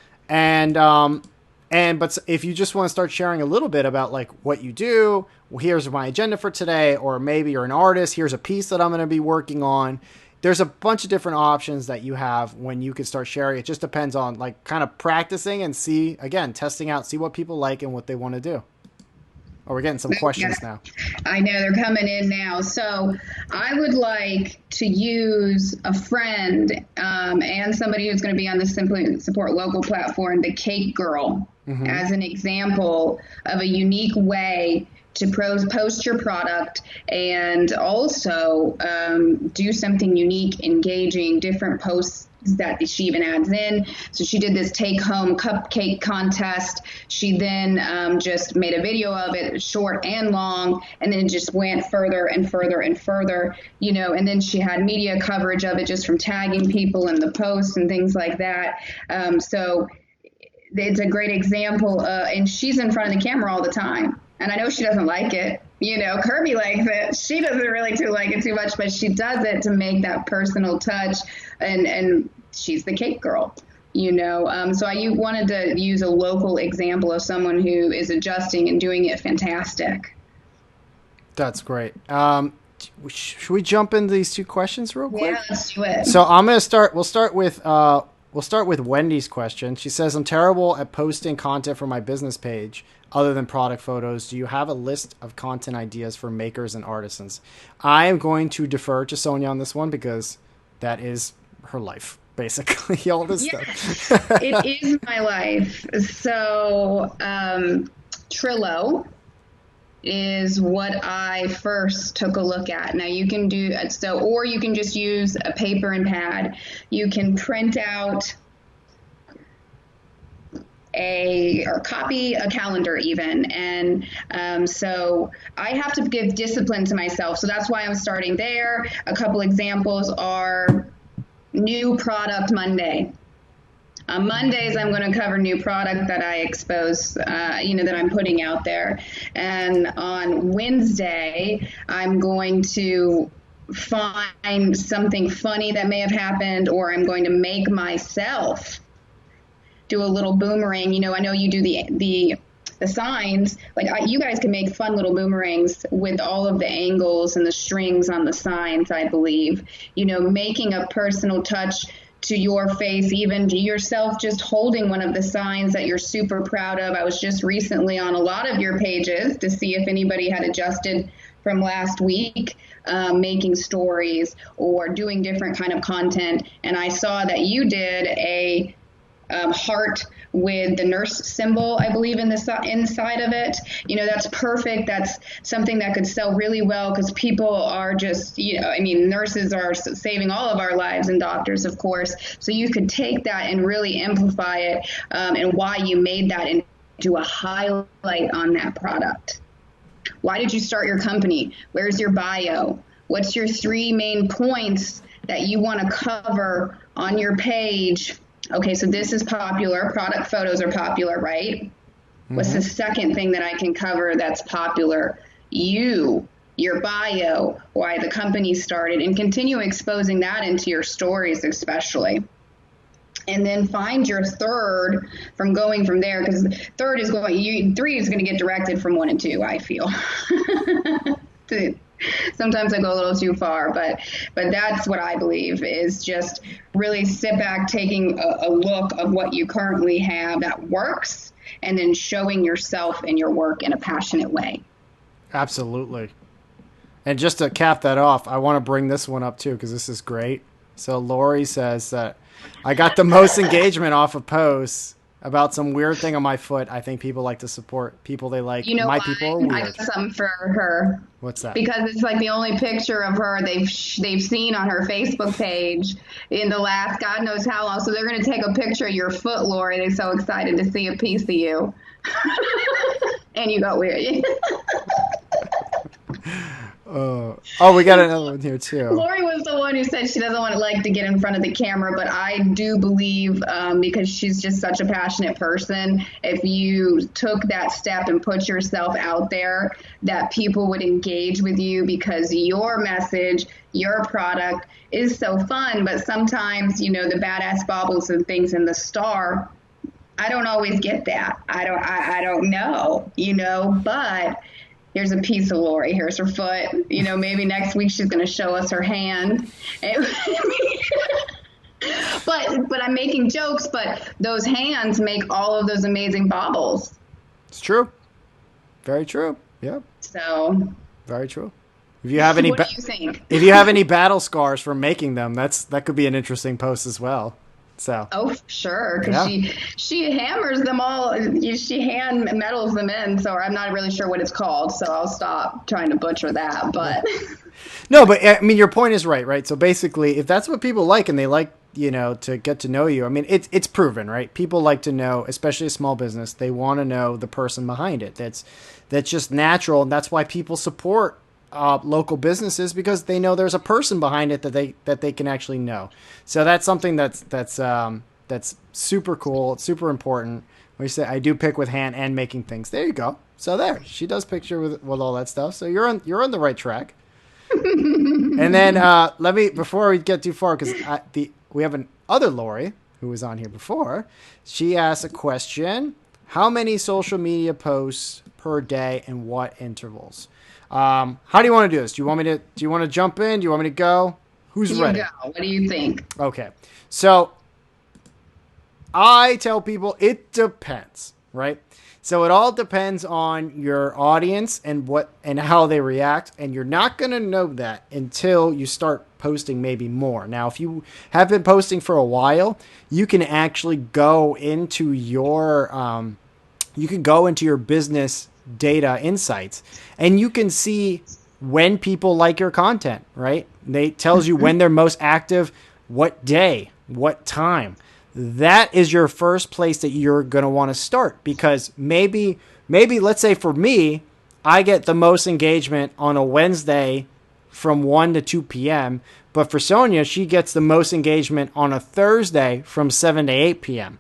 But if you just want to start sharing a little bit about like what you do, well, here's my agenda for today, or maybe you're an artist, here's a piece that I'm going to be working on. There's a bunch of different options that you have when you can start sharing. It just depends on like kind of practicing and testing out, see what people like and what they want to do. Oh, we're getting some questions now. I know they're coming in now. So I would like to use a friend and somebody who's going to be on the Simply Support Local platform, the Cake Girl, as an example of a unique way to post your product, and also do something unique, engaging, different posts that she even adds in. So she did this take-home cupcake contest. She then just made a video of it, short and long, and then it just went further and further and further, and then she had media coverage of it just from tagging people in the posts and things like that. So it's a great example, and she's in front of the camera all the time. And I know she doesn't like it. Kirby likes it. She doesn't really like it too much, but she does it to make that personal touch. And she's the cake girl, So I wanted to use a local example of someone who is adjusting and doing it fantastic. That's great. Should we jump into these 2 questions real quick? Yeah, let's do it. So I'm going to start. We'll start with Wendy's question. She says, I'm terrible at posting content for my business page other than product photos. Do you have a list of content ideas for makers and artisans? I am going to defer to Sonia on this one because that is her life, basically, all this stuff. It is my life. So Trello is what I first took a look at. Now you can do so, or you can just use a paper and pad. You can print out copy a calendar even. And so I have to give discipline to myself. So that's why I'm starting there. A couple examples are New Product Monday. On Mondays, I'm going to cover new product that I expose, that I'm putting out there. And on Wednesday, I'm going to find something funny that may have happened, or I'm going to make myself do a little boomerang. I know you do the signs. You guys can make fun little boomerangs with all of the angles and the strings on the signs, I believe. Making a personal touch to your face, even to yourself, just holding one of the signs that you're super proud of. I was just recently on a lot of your pages to see if anybody had adjusted from last week, making stories or doing different kind of content. And I saw that you did a heart with the nurse symbol, I believe, in the inside of it. That's perfect. That's something that could sell really well because people are just, nurses are saving all of our lives, and doctors, of course. So you could take that and really amplify it, and why you made that into a highlight on that product. Why did you start your company? Where's your bio? What's your 3 main points that you want to cover on your page? Okay, so this is popular. Product photos are popular, right? Mm-hmm. What's the second thing that I can cover that's popular? Your bio, why the company started, and continue exposing that into your stories especially. And then find your third from going from there, because 3 is going to get directed from 1 and 2, I feel. Sometimes I go a little too far, but that's what I believe is just really sit back, taking a look of what you currently have that works, and then showing yourself and your work in a passionate way. Absolutely. And just to cap that off, I want to bring this one up too, because this is great. So Lori says that I got the most engagement off of posts about some weird thing on my foot. I think people like to support people they like. My people are weird. I got something for her. What's that? Because it's the only picture of her they've seen on her Facebook page in the last God knows how long. So they're going to take a picture of your foot, Lori. They're so excited to see a piece of you. And you got weird. We got another one here too. Lori was the one who said she doesn't want to get in front of the camera, but I do believe, because she's just such a passionate person, if you took that step and put yourself out there, that people would engage with you, because your message, your product is so fun. But sometimes, the badass bobbles and things in the star, I don't always get that. I don't know, but here's a piece of Lori. Here's her foot. Maybe next week she's going to show us her hand. But I'm making jokes, but those hands make all of those amazing baubles. It's true. Very true. Yeah. So. Very true. If you have any, what do you think? If you have any battle scars from making them, that could be an interesting post as well. So Oh, sure, because yeah. she hammers them all. She hand metals them in. So I'm not really sure what it's called. So I'll stop trying to butcher that. But No, but I mean, your point is right, right? So basically, if that's what people like and they like, to get to know you, I mean, it's proven, right? People like to know, especially a small business, they want to know the person behind it. That's just natural, and that's why people support local businesses because they know there's a person behind it that they can actually know. So that's something that's super cool. It's super important. We say I do pick with hand and making things. There you go. So there, she does picture with all that stuff. So you're on the right track. And then let me before we get too far because we have an other Lori who was on here before. She asked a question: how many social media posts per day and what intervals? How do you want to do this? Do you want to jump in? Do you want me to go? Who's you go. ready? What do you think? Okay. So I tell people it depends, right? So it all depends on your audience and what and how they react, and you're not going to know that until you start posting maybe more. Now, if you have been posting for a while, you can actually go into your business data insights, and you can see when people like your content, right? They tells you when they're most active, what day, what time. That is your first place that you're going to want to start because maybe let's say for me, I get the most engagement on a Wednesday from 1 to 2 p.m. But for Sonia, she gets the most engagement on a Thursday from 7 to 8 p.m.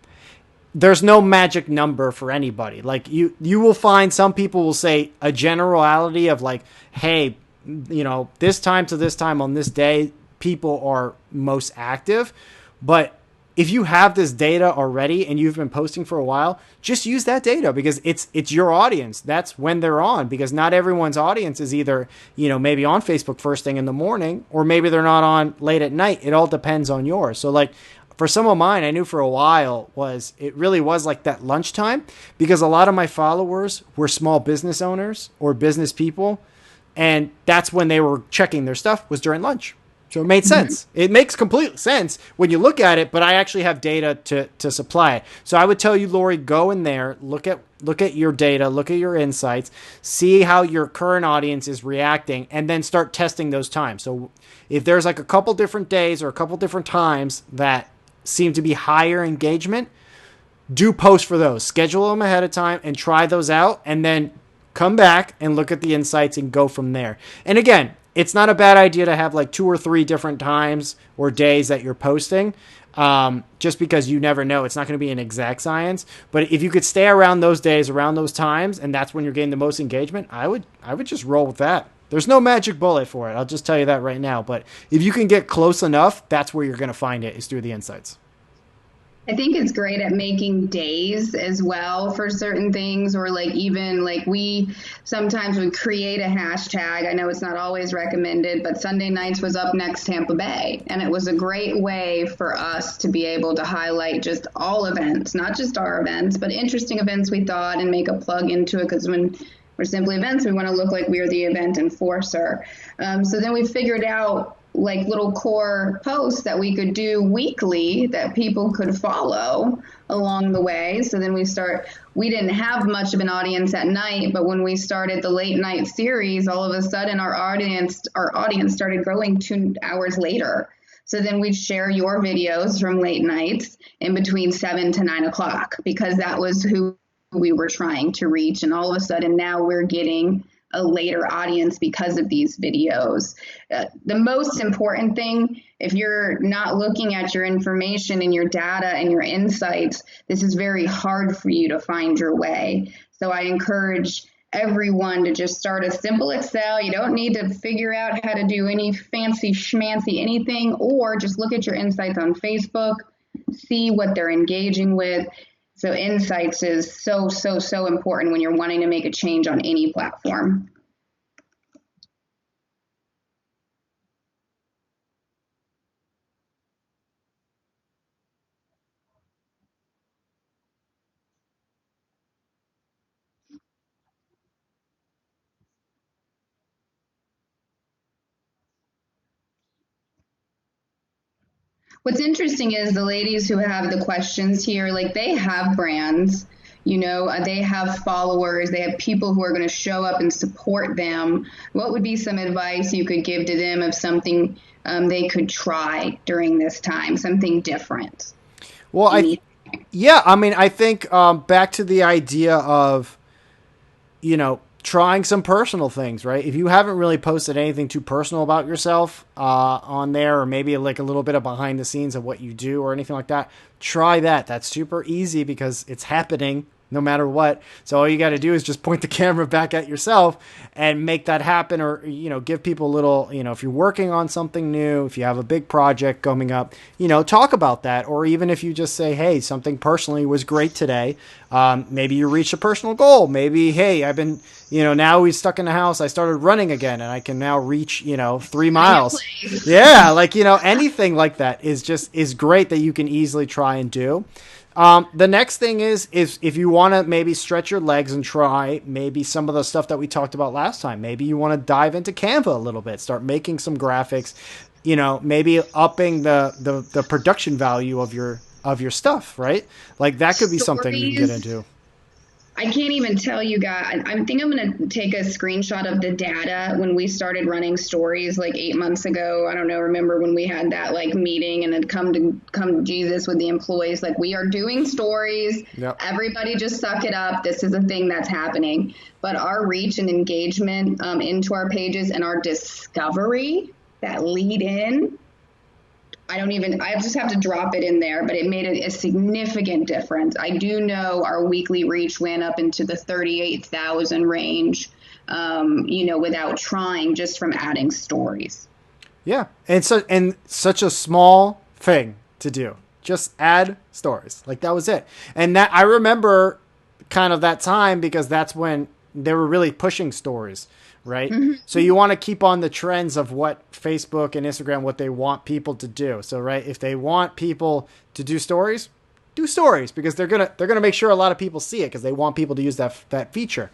There's no magic number for anybody. Like you will find some people will say a generality of like, hey, this time to this time on this day, people are most active. But if you have this data already and you've been posting for a while, just use that data because it's your audience. That's when they're on because not everyone's audience is either, maybe on Facebook first thing in the morning or maybe they're not on late at night. It all depends on yours. So like for some of mine, I knew for a while it really was like that lunchtime because a lot of my followers were small business owners or business people. And that's when they were checking their stuff was during lunch. So it made sense. It makes complete sense when you look at it, but I actually have data to supply it. So I would tell you, Lori, go in there, look at your data, look at your insights, see how your current audience is reacting, and then start testing those times. So if there's like a couple different days or a couple different times that seem to be higher engagement, do post for those. Schedule them ahead of time and try those out, and then come back and look at the insights and go from there. And again, it's not a bad idea to have like 2 or 3 different times or days that you're posting. Just because you never know, it's not going to be an exact science. But if you could stay around those days, around those times, and that's when you're getting the most engagement, I would just roll with that. There's no magic bullet for it. I'll just tell you that right now. But if you can get close enough, that's where you're going to find it is through the insights. I think it's great at making days as well for certain things, or like even like we sometimes would create a hashtag. I know it's not always recommended, but Sunday nights was up next Tampa Bay. And it was a great way for us to be able to highlight just all events, not just our events, but interesting events we thought and make a plug into it. Because when we're Simply Events, we want to look like we're the event enforcer. So then we figured out like little core posts that we could do weekly that people could follow along the way. So then we didn't have much of an audience at night, but when we started the late night series, all of a sudden our audience started growing 2 hours later. So then we'd share your videos from late nights in between 7 to 9 o'clock because that was who we were trying to reach. And all of a sudden now we're getting a later audience because of these videos. The most important thing, if you're not looking at your information and your data and your insights, this is very hard for you to find your way. So I encourage everyone to just start a simple Excel. You don't need to figure out how to do any fancy schmancy anything, or just look at your insights on Facebook, see what they're engaging with. So insights is so, so, so important when you're wanting to make a change on any platform. What's interesting is the ladies who have the questions here, like they have brands, they have followers, they have people who are going to show up and support them. What would be some advice you could give to them of something they could try during this time, something different? Well, yeah, I mean, I think back to the idea of, trying some personal things, right? If you haven't really posted anything too personal about yourself on there, or maybe like a little bit of behind the scenes of what you do or anything like that, try that. That's super easy because it's happening no matter what. So all you got to do is just point the camera back at yourself and make that happen, or, give people a little, if you're working on something new, if you have a big project coming up, talk about that. Or even if you just say, hey, something personally was great today. Maybe you reached a personal goal. Maybe, hey, I've been, now we're stuck in the house. I started running again and I can now reach, 3 miles. Yeah. Like, anything like that is great that you can easily try and do. The next thing is if you want to maybe stretch your legs and try maybe some of the stuff that we talked about last time. Maybe you want to dive into Canva a little bit, start making some graphics, maybe upping the production value of your stuff, right? Like that could be something you can get into. I can't even tell you guys. I think I'm going to take a screenshot of the data when we started running stories like 8 months ago. I don't know. Remember when we had that like meeting and had come to Jesus with the employees? Like, we are doing stories. Yep. Everybody just suck it up. This is a thing that's happening. But our reach and engagement into our pages and our discovery that lead in, I just have to drop it in there, but it made a significant difference. I do know our weekly reach went up into the 38,000 range, without trying, just from adding stories. Yeah. And such a small thing to do, just add stories. Like that was it. And that I remember kind of that time because that's when they were really pushing stories. Right. Mm-hmm. So you want to keep on the trends of what Facebook and Instagram, what they want people to do. So, right. If they want people to do stories because they're going to make sure a lot of people see it because they want people to use that feature.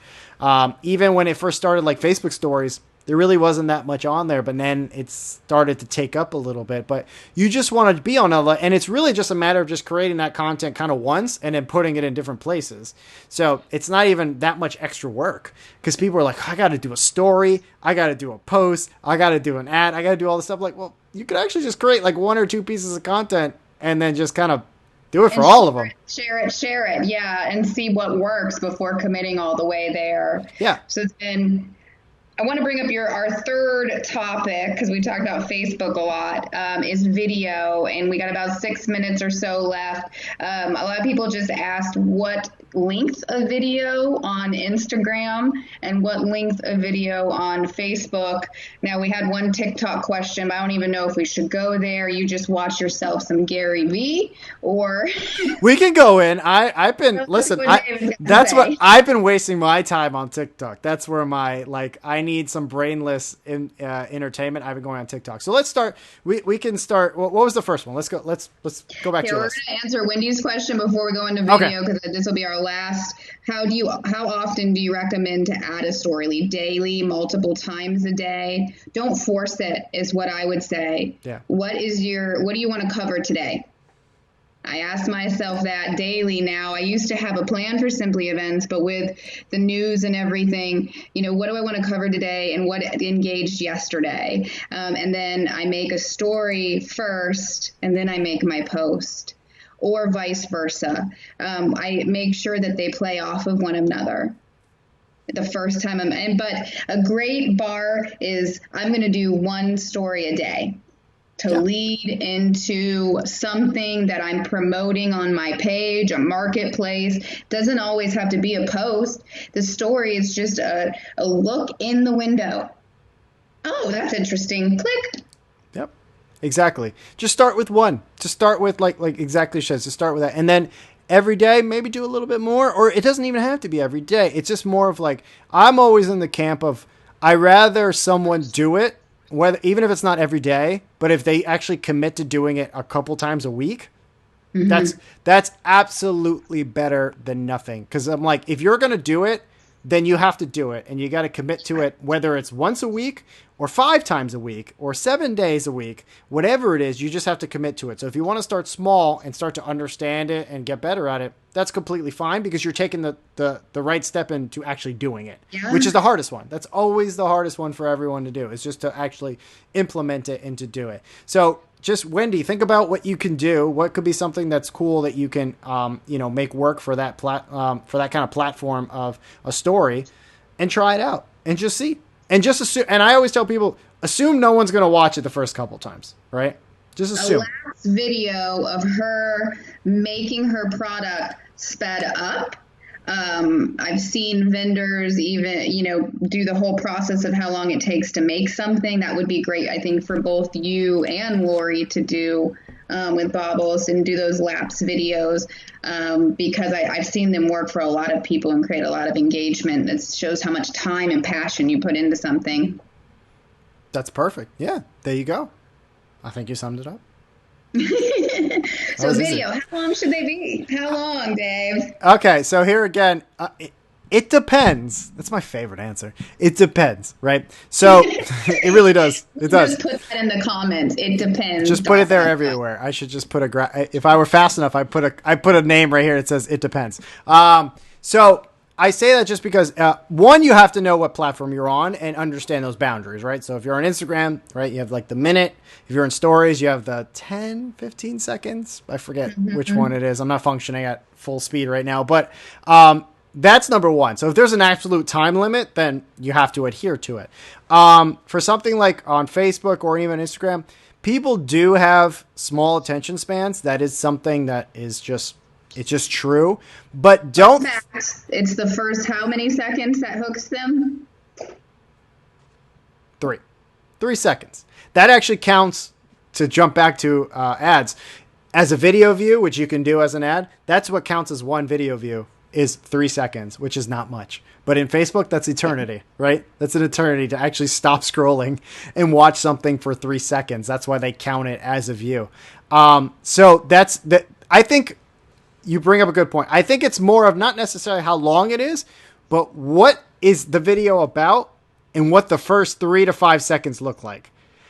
Even when it first started, like Facebook stories, there really wasn't that much on there, but then it started to take up a little bit. But you just want to be on and it's really just a matter of just creating that content kind of once and then putting it in different places. So it's not even that much extra work because people are like, I got to do a story, I got to do a post, I got to do an ad, I got to do all this stuff. Like, well, you could actually just create like 1 or 2 pieces of content and then just kind of do it for all of them. Share it. Yeah. And see what works before committing all the way there. Yeah. So then I want to bring up our third topic, because we talked about Facebook a lot, is video, and we got about 6 minutes or so left. A lot of people just asked what length of video on Instagram and what length of video on Facebook. Now, we had one TikTok question, but I don't even know if we should go there. You just watch yourself some Gary Vee, or we can go in. I've been that's what I've been wasting my time on TikTok. That's where I need some brainless entertainment. I've been going on TikTok. So let's start. We can start. What was the first one? Let's go back to we're going to answer Wendy's question before we go into video, because this will be our last. How often do you recommend to add a story? Daily, multiple times a day? Don't force it, is what I would say. Yeah. What do you want to cover today? I ask myself that daily now. I used to have a plan for Simply Events, but with the news and everything, what do I want to cover today and what engaged yesterday? And then I make a story first, and then I make my post, or vice versa. I make sure that they play off of one another. The first time but a great bar is I'm going to do one story a day to lead into something that I'm promoting on my page, a marketplace. Doesn't always have to be a post. The story is just a look in the window. Oh, that's interesting. Click. Yep, exactly. Just start with one. Just start with like exactly says. Just start with that, and then every day maybe do a little bit more. Or it doesn't even have to be every day. It's just more of like, I'm always in the camp of I rather someone do it, even if it's not every day, but if they actually commit to doing it a couple times a week, that's absolutely better than nothing. Because I'm like, if you're going to do it, then you have to do it, and you got to commit to it, whether it's once a week or 5 times a week or 7 days a week, whatever it is, you just have to commit to it. So if you want to start small and start to understand it and get better at it, that's completely fine, because you're taking the right step into actually doing it, which is the hardest one. That's always the hardest one for everyone to do, is just to actually implement it and to do it. So just, Wendy, think about what you can do. What could be something that's cool that you can, make work for that for that kind of platform of a story, and try it out and just see. And just assume, and I always tell people, assume no one's going to watch it the first couple times, right? Just assume. A last video of her making her product sped up. I've seen vendors even, do the whole process of how long it takes to make something. That would be great, I think, for both you and Lori to do with Baubles, and do those lapse videos, because I've seen them work for a lot of people and create a lot of engagement. It shows how much time and passion you put into something. That's perfect. Yeah, there you go. I think you summed it up. So video, how long should they be? How long, Dave? Okay, so here again, it depends. That's my favorite answer. It depends, right? So it really does. It does. Just put that in the comments. It depends. Just put it there everywhere. I should just put if I were fast enough, I put a name right here. It says it depends. So I say that just because, one, you have to know what platform you're on and understand those boundaries, right? So if you're on Instagram, right, you have like the minute. If you're in stories, you have the 10, 15 seconds. I forget which one it is. I'm not functioning at full speed right now, but that's number one. So if there's an absolute time limit, then you have to adhere to it. For something like on Facebook or even Instagram, people do have small attention spans. That is something that is just... It's just true, but don't... It's the first how many seconds that hooks them? 3 seconds. That actually counts, to jump back to ads. As a video view, which you can do as an ad, that's what counts as one video view, is 3 seconds, which is not much. But in Facebook, that's eternity, right? That's an eternity to actually stop scrolling and watch something for 3 seconds. That's why they count it as a view. So that's... I think... You bring up a good point. I think it's more of not necessarily how long it is, but what is the video about and what the first 3 to 5 seconds look like.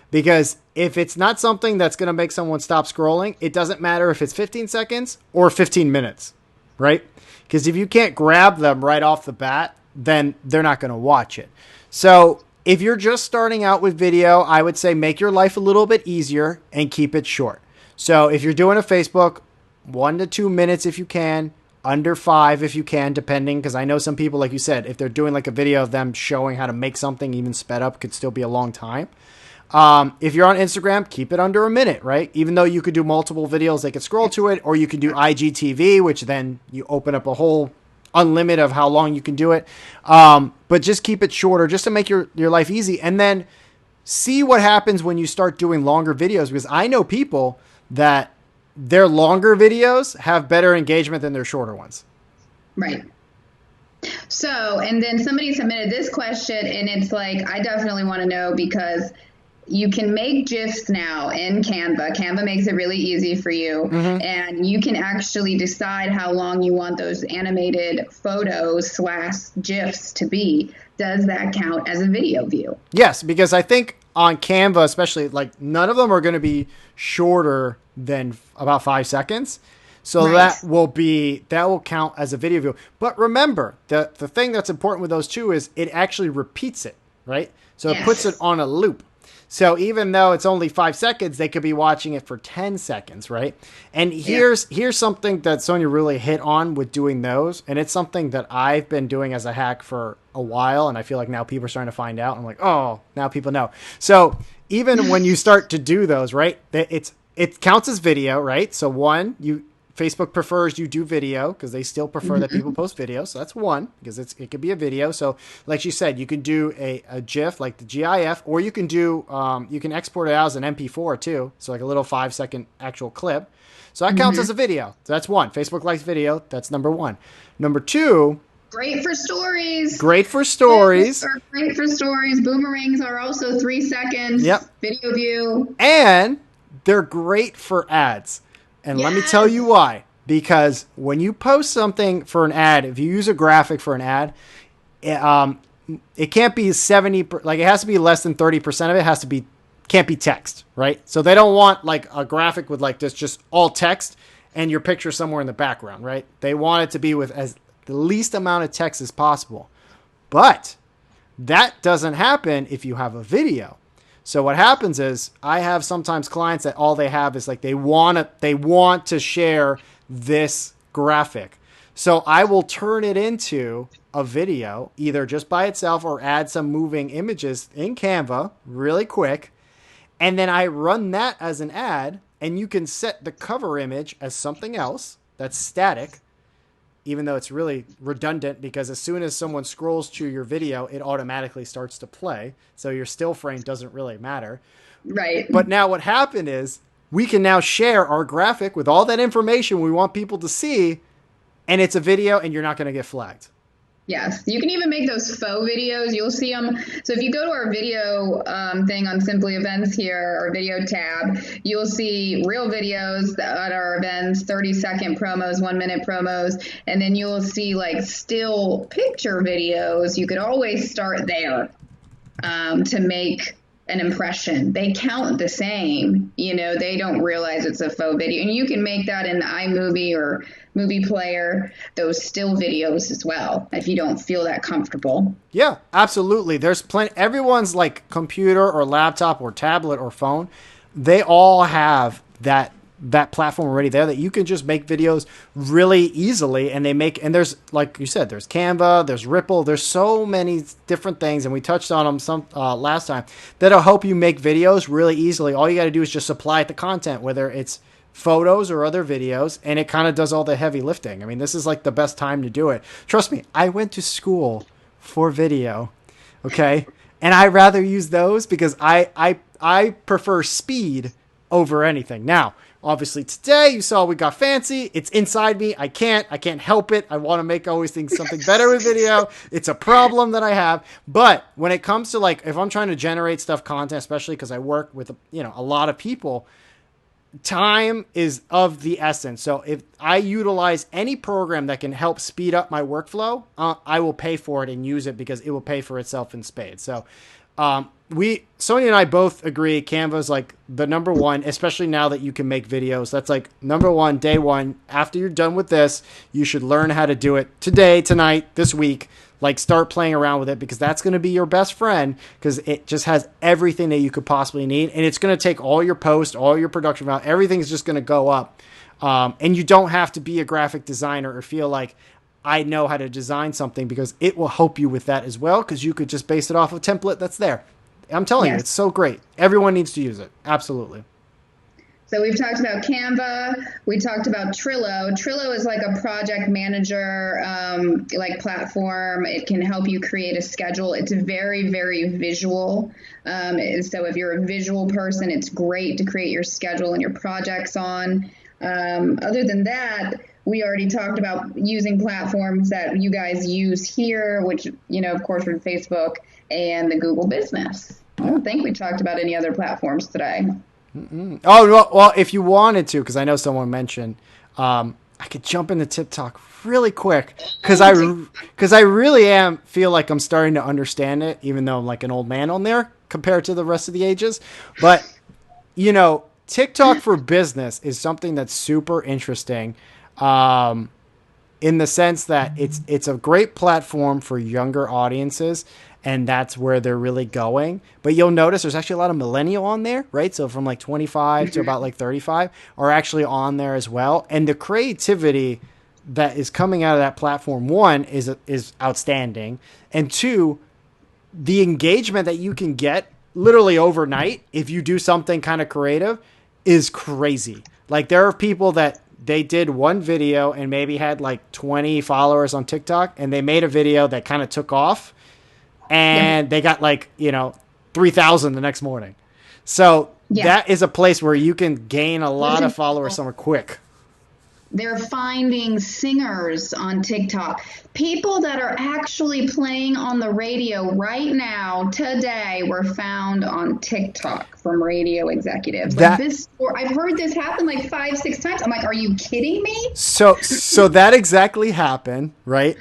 Because if it's not something that's going to make someone stop scrolling, it doesn't matter if it's 15 seconds or 15 minutes, right? Because if you can't grab them right off the bat, then they're not going to watch it. So if you're just starting out with video, I would say make your life a little bit easier and keep it short. So if you're doing a Facebook, 1 to 2 minutes if you can, under 5 if you can, depending, because I know some people, like you said, if they're doing like a video of them showing how to make something, even sped up, could still be a long time. If you're on Instagram, keep it under a minute, right? Even though you could do multiple videos, they could scroll to it, or you could do IGTV, which then you open up a whole unlimited of how long you can do it. But just keep it shorter, just to make your life easy. And then see what happens when you start doing longer videos, because I know people that their longer videos have better engagement than their shorter ones. Right. So, and then somebody submitted this question, and it's like, I definitely want to know, because you can make GIFs now in Canva. Canva makes it really easy for you. And you can actually decide how long you want those animated photos / GIFs to be. Does that count as a video view? Yes, because I think on Canva, especially, like, none of them are going to be shorter than about 5 seconds. So that will count as a video view. But remember, the thing that's important with those two is it actually repeats it, right? So it puts it on a loop. So even though it's only 5 seconds, they could be watching it for 10 seconds, right? And here's something that Sonia really hit on with doing those. And it's something that I've been doing as a hack for a while. And I feel like now people are starting to find out. I'm like, oh, now people know. So even when you start to do those, right, it counts as video, right? So one, Facebook prefers you do video, because they still prefer that people post video. So that's one, because it could be a video. So like you said, you can do a GIF, like the GIF, or you can do, you can export it out as an MP4 too. So like a little 5-second actual clip. So that counts as a video. So that's one. Facebook likes video. That's number one. Number two. Great for stories. Great for stories. Great for stories. Boomerangs are also 3 seconds. Yep. Video view. And they're great for ads. And let me tell you why. Because when you post something for an ad, if you use a graphic for an ad, it can't be 70, like it has to be less than 30% of it has to be, can't be text, right? So they don't want like a graphic with like this, just all text and your picture somewhere in the background, right? They want it to be with as the least amount of text as possible. But that doesn't happen if you have a video. So what happens is I have sometimes clients that all they have is like they want to share this graphic. So I will turn it into a video either just by itself or add some moving images in Canva really quick. And then I run that as an ad, and you can set the cover image as something else that's static, even though it's really redundant because as soon as someone scrolls to your video, it automatically starts to play. So your still frame doesn't really matter. Right. But now what happened is we can now share our graphic with all that information we want people to see, and it's a video and you're not going to get flagged. Yes, you can even make those faux videos. You'll see them. So if you go to our video thing on Simply Events here, our video tab, you'll see real videos at our events, 30-second promos, 1-minute promos, and then you'll see like still picture videos. You could always start there to make an impression. They count the same. They don't realize it's a faux video. And you can make that in iMovie or Movie Player, those still videos as well, if you don't feel that comfortable. Yeah, absolutely. There's plenty. Everyone's like computer or laptop or tablet or phone, they all have that platform already there that you can just make videos really easily. And there's, like you said, there's Canva, there's Ripple, there's so many different things. And we touched on them some last time that'll help you make videos really easily. All you got to do is just supply it the content, whether it's photos or other videos, and it kind of does all the heavy lifting. I mean, this is like the best time to do it. Trust me, I went to school for video, okay? And I rather use those because I prefer speed over anything. Now, obviously today you saw we got fancy. It's inside me. I can't help it. I want to make always think something better with video. It's a problem that I have. But when it comes to like, if I'm trying to generate content, especially because I work with, a lot of people, time is of the essence. So if I utilize any program that can help speed up my workflow, I will pay for it and use it because it will pay for itself in spades. So Sonia and I both agree Canva is like the number one, especially now that you can make videos. That's like number one, day one. After you're done with this, you should learn how to do it today, tonight, this week. Like start playing around with it because that's going to be your best friend because it just has everything that you could possibly need. And it's going to take all your posts, all your production value, everything's just going to go up. And you don't have to be a graphic designer or feel like I know how to design something because it will help you with that as well because you could just base it off a template that's there. I'm telling you, it's so great. Everyone needs to use it. Absolutely. So we've talked about Canva. We talked about Trello. Trello is like a project manager like platform. It can help you create a schedule. It's very, very visual. So if you're a visual person, it's great to create your schedule and your projects on. Other than that, we already talked about using platforms that you guys use here, which, of course, are Facebook and the Google Business. I don't think we talked about any other platforms today. Mm-mm. Oh, well, if you wanted to, because I know someone mentioned, I could jump into TikTok really quick because I really feel like I'm starting to understand it, even though I'm like an old man on there compared to the rest of the ages. But, TikTok for business is something that's super interesting in the sense that it's a great platform for younger audiences. And that's where they're really going. But you'll notice there's actually a lot of millennial on there, right? So from like 25 to about like 35 are actually on there as well. And the creativity that is coming out of that platform, one, is outstanding. And two, the engagement that you can get literally overnight if you do something kind of creative is crazy. Like there are people that they did one video and maybe had like 20 followers on TikTok and they made a video that kind of took off. And they got 3,000 the next morning. So that is a place where you can gain a lot of followers somewhere quick. They're finding singers on TikTok, people that are actually playing on the radio right now today were found on TikTok from radio executives. I've heard this happen like 5-6 times. I'm like, are you kidding me? So that exactly happened, right?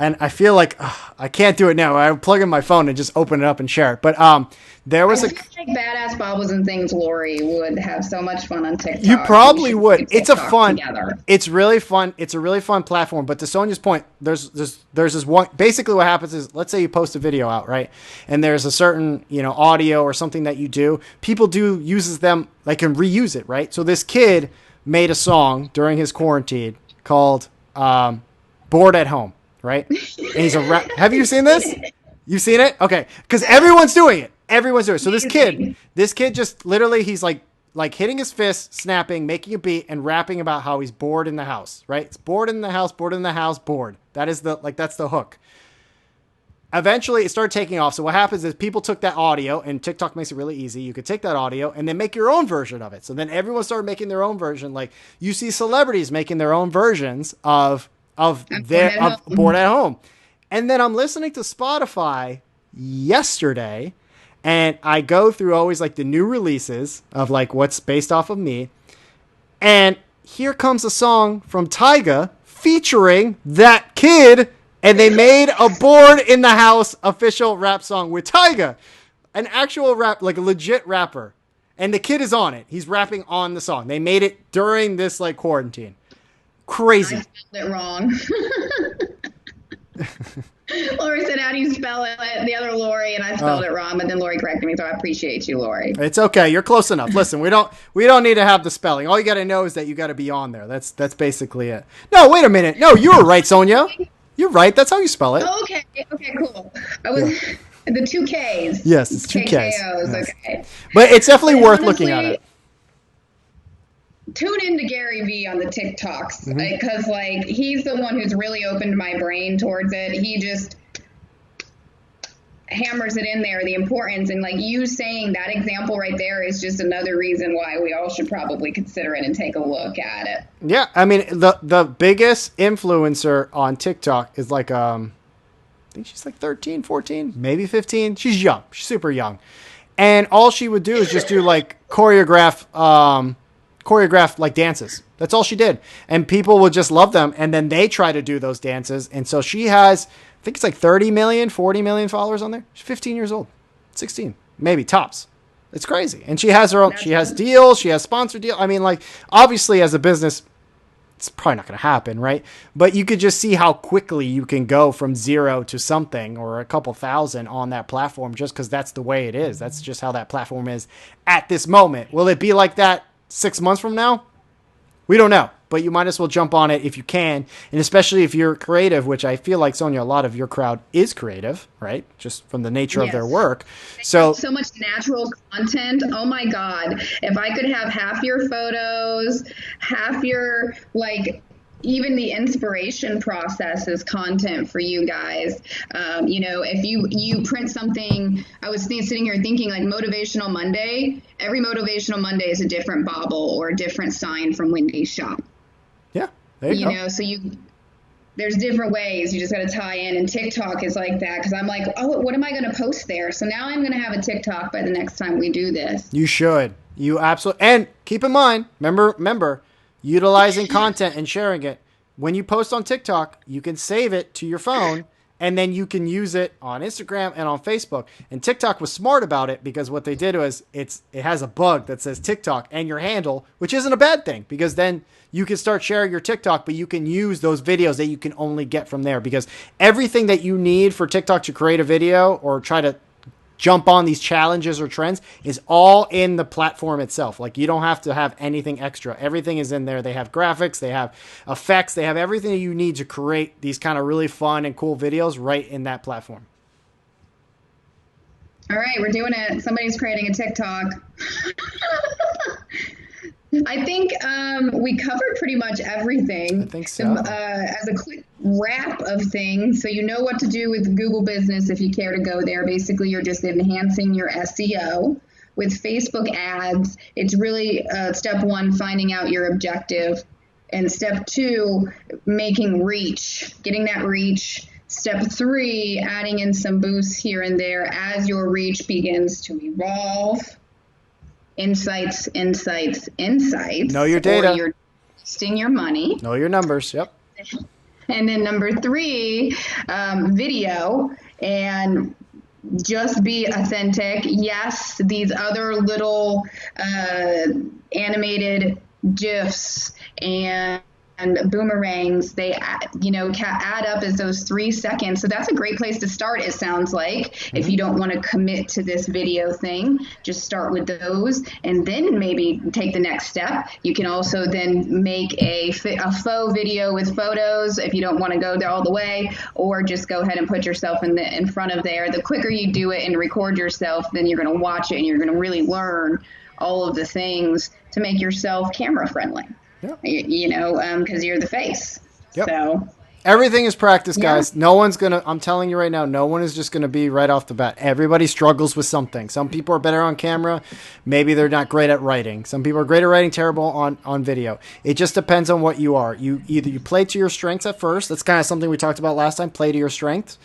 and I feel like I can't do it now. I plug in my phone and just open it up and share it. But there was I feel like Badass Bobbles and Things Lori would have so much fun on TikTok. You probably would. It's a fun. Together. It's really fun. It's a really fun platform. But to Sonia's point, there's this one. Basically, what happens is, let's say you post a video out, right, and there's a certain audio or something that you do. People uses them, like, can reuse it, right? So this kid made a song during his quarantine called "Bored at Home," right? And he's a rap. Have you seen this? You've seen it? Okay, because everyone's doing it. Everyone's doing it. So this kid just literally, he's like hitting his fist, snapping, making a beat, and rapping about how he's bored in the house, right? It's bored in the house, bored. That is that's the hook. Eventually, it started taking off. So what happens is people took that audio, and TikTok makes it really easy. You could take that audio and then make your own version of it. So then everyone started making their own version. Like, you see celebrities making their own versions of Bored at Home. And then I'm listening to Spotify yesterday, and I go through always like the new releases of like what's based off of me. And here comes a song from Tyga featuring that kid. And they made a Bored in the House official rap song with Tyga, an actual rap, like a legit rapper. And the kid is on it. He's rapping on the song. They made it during this like quarantine. Crazy. I spelled it wrong. Lori said, how do you spell it? The other Lori, and I spelled it wrong, but then Lori corrected me, so I appreciate you, Lori. It's okay. You're close enough. Listen, we don't need to have the spelling. All you got to know is that you got to be on there. That's basically it. No, wait a minute. No, you were right, Sonia. You're right. That's how you spell it. Oh, okay. Okay, cool. I was the 2 Ks. Yes, it's 2 Ks. Yes. Okay. But it's definitely worth looking at it. Tune into Gary Vee on the TikToks, because like he's the one who's really opened my brain towards it. He just hammers it in there, the importance, and like you saying that example right there is just another reason why we all should probably consider it and take a look at it. Yeah, I mean the biggest influencer on TikTok is like I think she's like 13, 14, maybe 15. She's young. She's super young. And all she would do is just do like choreograph like dances. That's all she did. And people would just love them, and then they try to do those dances. And so she has, I think it's like 30 million, 40 million followers on there. She's 15 years old, 16, maybe tops. It's crazy. And she has her own, she has deals, she has sponsored deals. I mean, like, obviously as a business, it's probably not going to happen, right? But you could just see how quickly you can go from zero to something or a couple thousand on that platform, just because that's the way it is. That's just how that platform is at this moment. Will it be like that 6 months from now? We don't know, but you might as well jump on it if you can. And especially if you're creative, which I feel like, Sonia, a lot of your crowd is creative, right? Just from the nature of their work. So much natural content. Oh my God. If I could have half your photos, half your, like, even the inspiration process is content for you guys. If you print something, I was sitting here thinking like Motivational Monday, every Motivational Monday is a different bobble or a different sign from Wendy's shop. Yeah, there you go. So there's different ways. You just got to tie in, and TikTok is like that, because I'm like, oh, what am I going to post there? So now I'm going to have a TikTok by the next time we do this. You should. You absolutely. And keep in mind, remember, utilizing content and sharing it. When you post on TikTok, you can save it to your phone, and then you can use it on Instagram and on Facebook. And TikTok was smart about it, because what they did was it has a bug that says TikTok and your handle, which isn't a bad thing, because then you can start sharing your TikTok, but you can use those videos that you can only get from there, because everything that you need for TikTok to create a video or try to jump on these challenges or trends is all in the platform itself. Like, you don't have to have anything extra. Everything is in there. They have graphics, they have effects, they have everything that you need to create these kind of really fun and cool videos right in that platform. All right, we're doing it. Somebody's creating a TikTok. I think we covered pretty much everything. I think so. As a quick wrap of things, so you know what to do with Google Business if you care to go there. Basically, you're just enhancing your SEO. With Facebook ads, it's really step 1, finding out your objective. And step 2, making reach, getting that reach. Step 3, adding in some boosts here and there as your reach begins to evolve. Insights. Know your data. Or you're wasting your money. Know your numbers. Yep. And then number three, video, and just be authentic. Yes, these other little animated GIFs and boomerangs, they add up as those 3 seconds. So that's a great place to start, it sounds like. If you don't want to commit to this video thing, just start with those and then maybe take the next step. You can also then make a faux video with photos if you don't want to go there all the way, or just go ahead and put yourself in front of there. The quicker you do it and record yourself, then you're going to watch it and you're going to really learn all of the things to make yourself camera friendly. Yep. Because you're the face. Yep. So everything is practice, guys. No one's I'm telling you right now, no one is just gonna be right off the bat. Everybody struggles with something. Some people are better on camera. Maybe they're not great at writing. Some people are great at writing, terrible on video. It just depends on what you are. You play to your strengths at first. That's kind of something we talked about last time. Play to your strengths,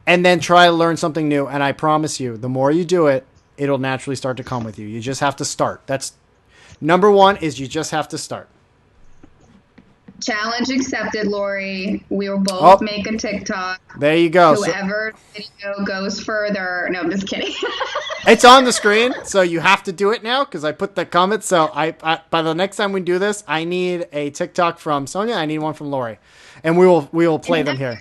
and then try to learn something new. And I promise you, the more you do it, it'll naturally start to come with you. You just have to start. That's number one. Is you just have to start. Challenge accepted, Lori. We will both make a TikTok. There you go. Whoever video goes further. No, I'm just kidding. It's on the screen, so you have to do it now because I put the comment. So I by the next time we do this, I need a TikTok from Sonia. I need one from Lori, and we will play them here.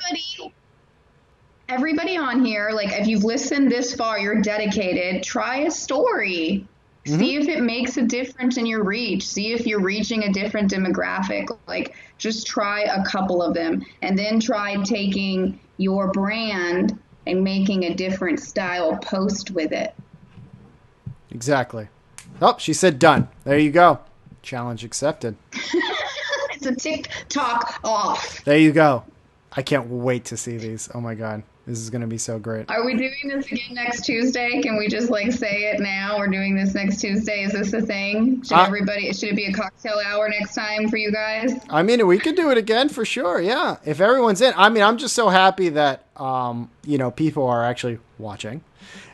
Everybody on here, like if you've listened this far, you're dedicated. Try a story. Mm-hmm. See if it makes a difference in your reach. See if you're reaching a different demographic. Like, just try a couple of them. And then try taking your brand and making a different style post with it. Exactly. Oh, she said done. There you go. Challenge accepted. It's a TikTok off. There you go. I can't wait to see these. Oh, my God. This is going to be so great. Are we doing this again next Tuesday? Can we just say it now? We're doing this next Tuesday. Is this a thing? Should it be a cocktail hour next time for you guys? I mean, we could do it again for sure. Yeah. If everyone's in. I mean, I'm just so happy that, people are actually watching.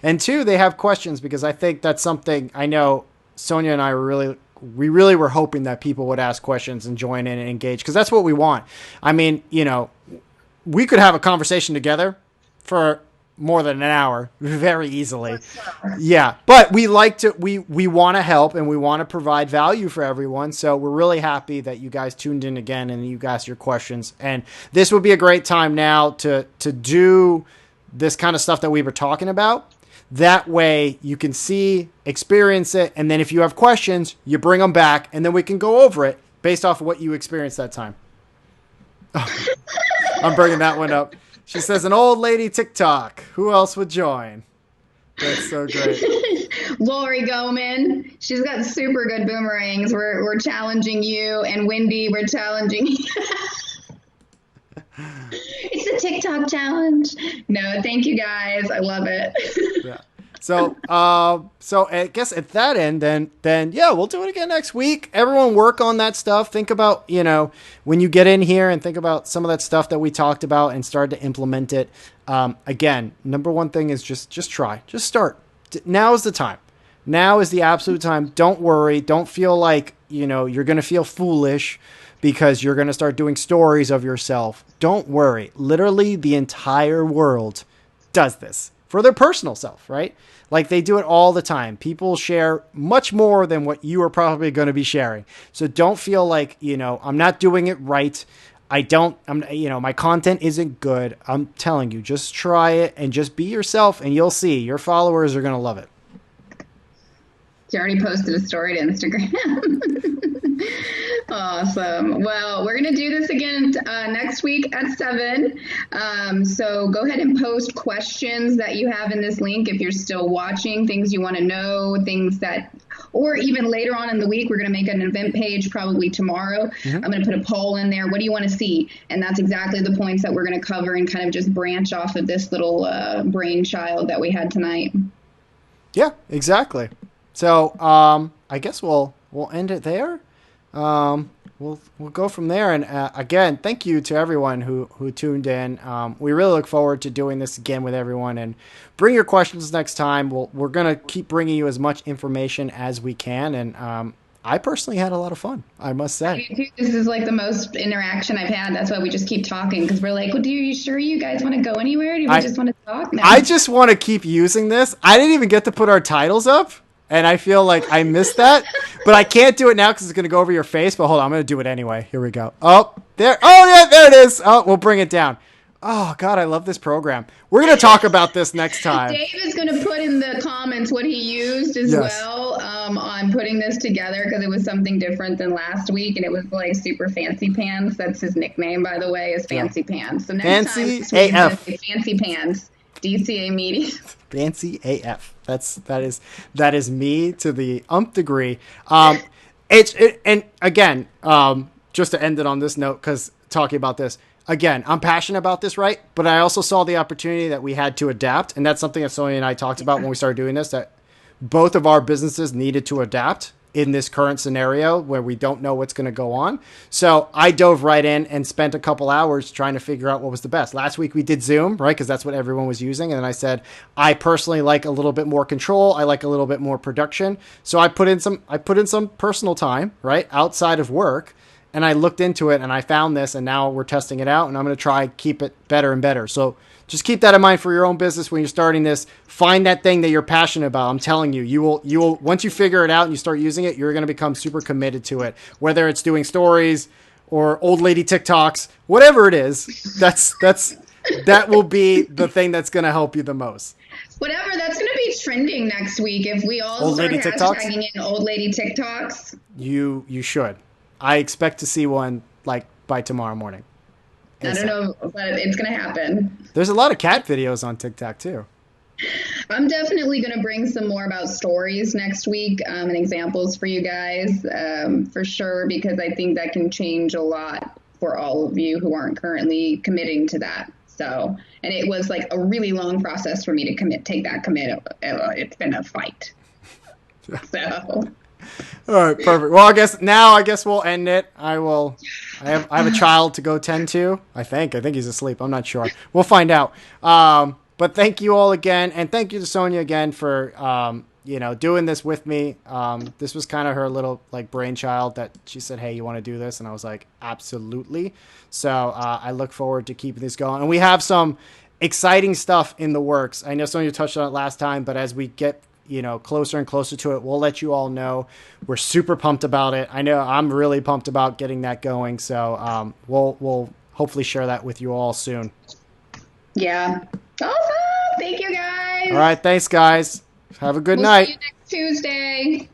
And two, they have questions because I think that's something I know Sonia and I we really were hoping that people would ask questions and join in and engage because that's what we want. I mean, we could have a conversation together for more than an hour very easily. Yeah. But we want to help and we want to provide value for everyone. So we're really happy that you guys tuned in again and you asked your questions. And this would be a great time now to do this kind of stuff that we were talking about. That way you can see, experience it. And then if you have questions, you bring them back and then we can go over it based off of what you experienced that time. I'm bringing that one up. She says, an old lady TikTok. Who else would join? That's so great. Lori Goman. She's got super good boomerangs. We're challenging you. And Wendy, we're challenging you. It's a TikTok challenge. No, thank you guys. I love it. Yeah. So I guess at that end, then yeah, we'll do it again next week. Everyone work on that stuff. Think about, when you get in here and think about some of that stuff that we talked about and start to implement it. Again, number one thing is just try, just start. Now is the time. Now is the absolute time. Don't worry. Don't feel like, you're going to feel foolish because you're going to start doing stories of yourself. Don't worry. Literally the entire world does this for their personal self, right? Like they do it all the time. People share much more than what you are probably going to be sharing. So don't feel like, I'm not doing it right. My content isn't good. I'm telling you, just try it and just be yourself and you'll see your followers are going to love it. She already posted a story to Instagram. Awesome. Well, we're going to do this again next week at 7. So go ahead and post questions that you have in this link if you're still watching, things you want to know, or even later on in the week, we're going to make an event page probably tomorrow. Mm-hmm. I'm going to put a poll in there. What do you want to see? And that's exactly the points that we're going to cover and kind of just branch off of this little brainchild that we had tonight. Yeah, exactly. So I guess we'll end it there. We'll go from there. And again, thank you to everyone who tuned in. We really look forward to doing this again with everyone. And bring your questions next time. We're gonna keep bringing you as much information as we can. And I personally had a lot of fun, I must say. This is like the most interaction I've had. That's why we just keep talking, because we're like, well, are you sure you guys want to go anywhere? Do we just want to talk now? I just want to keep using this. I didn't even get to put our titles up, and I feel like I missed that. But I can't do it now because it's going to go over your face. But hold on, I'm going to do it anyway. Here we go. Oh, there. Oh, yeah, there it is. Oh, we'll bring it down. Oh, God, I love this program. We're going to talk about this next time. Dave is going to put in the comments what he used as well on putting this together, because it was something different than last week, and it was like super fancy pants. That's his nickname, by the way, is Fancy Pants. So next Fancy time, AF. Fancy Pants, DCA Media. Fancy AF. That is me to the umpth degree. And again, just to end it on this note, because talking about this, again, I'm passionate about this, right? But I also saw the opportunity that we had to adapt. And that's something that Sonia and I talked about when we started doing this, that both of our businesses needed to adapt in this current scenario where we don't know what's going to go on. So I dove right in and spent a couple hours trying to figure out what was the best. Last week we did Zoom, right? Because that's what everyone was using. And then I said, I personally like a little bit more control. I like a little bit more production. So I put in some personal time, right? Outside of work. And I looked into it and I found this, and now we're testing it out, and I'm going to try keep it better and better. So just keep that in mind for your own business when you're starting this. Find that thing that you're passionate about. I'm telling you, you will once you figure it out and you start using it, you're going to become super committed to it. Whether it's doing stories or old lady TikToks, whatever it is, that will be the thing that's going to help you the most. Whatever, that's going to be trending next week if we all Old start lady TikToks? hashtagging in old lady TikToks. You should. I expect to see one like by tomorrow morning. I don't know, but it's going to happen. There's a lot of cat videos on TikTok too. I'm definitely going to bring some more about stories next week and examples for you guys for sure, because I think that can change a lot for all of you who aren't currently committing to that. So, and it was like a really long process for me to take that commit. It's been a fight. So. All right, perfect. Well, I guess we'll end it. I have a child to go tend to. I think he's asleep. I'm not sure. We'll find out. But thank you all again, and thank you to Sonia again for doing this with me. This was kind of her little like brainchild that she said, "Hey, you want to do this?" And I was like, "Absolutely." So I look forward to keeping this going, and we have some exciting stuff in the works. I know Sonia touched on it last time, but as we get closer and closer to it, we'll let you all know. We're super pumped about it. I know I'm really pumped about getting that going. So we'll hopefully share that with you all soon. Yeah. Awesome. Thank you, guys. All right. Thanks, guys. Have a good night. See you next Tuesday.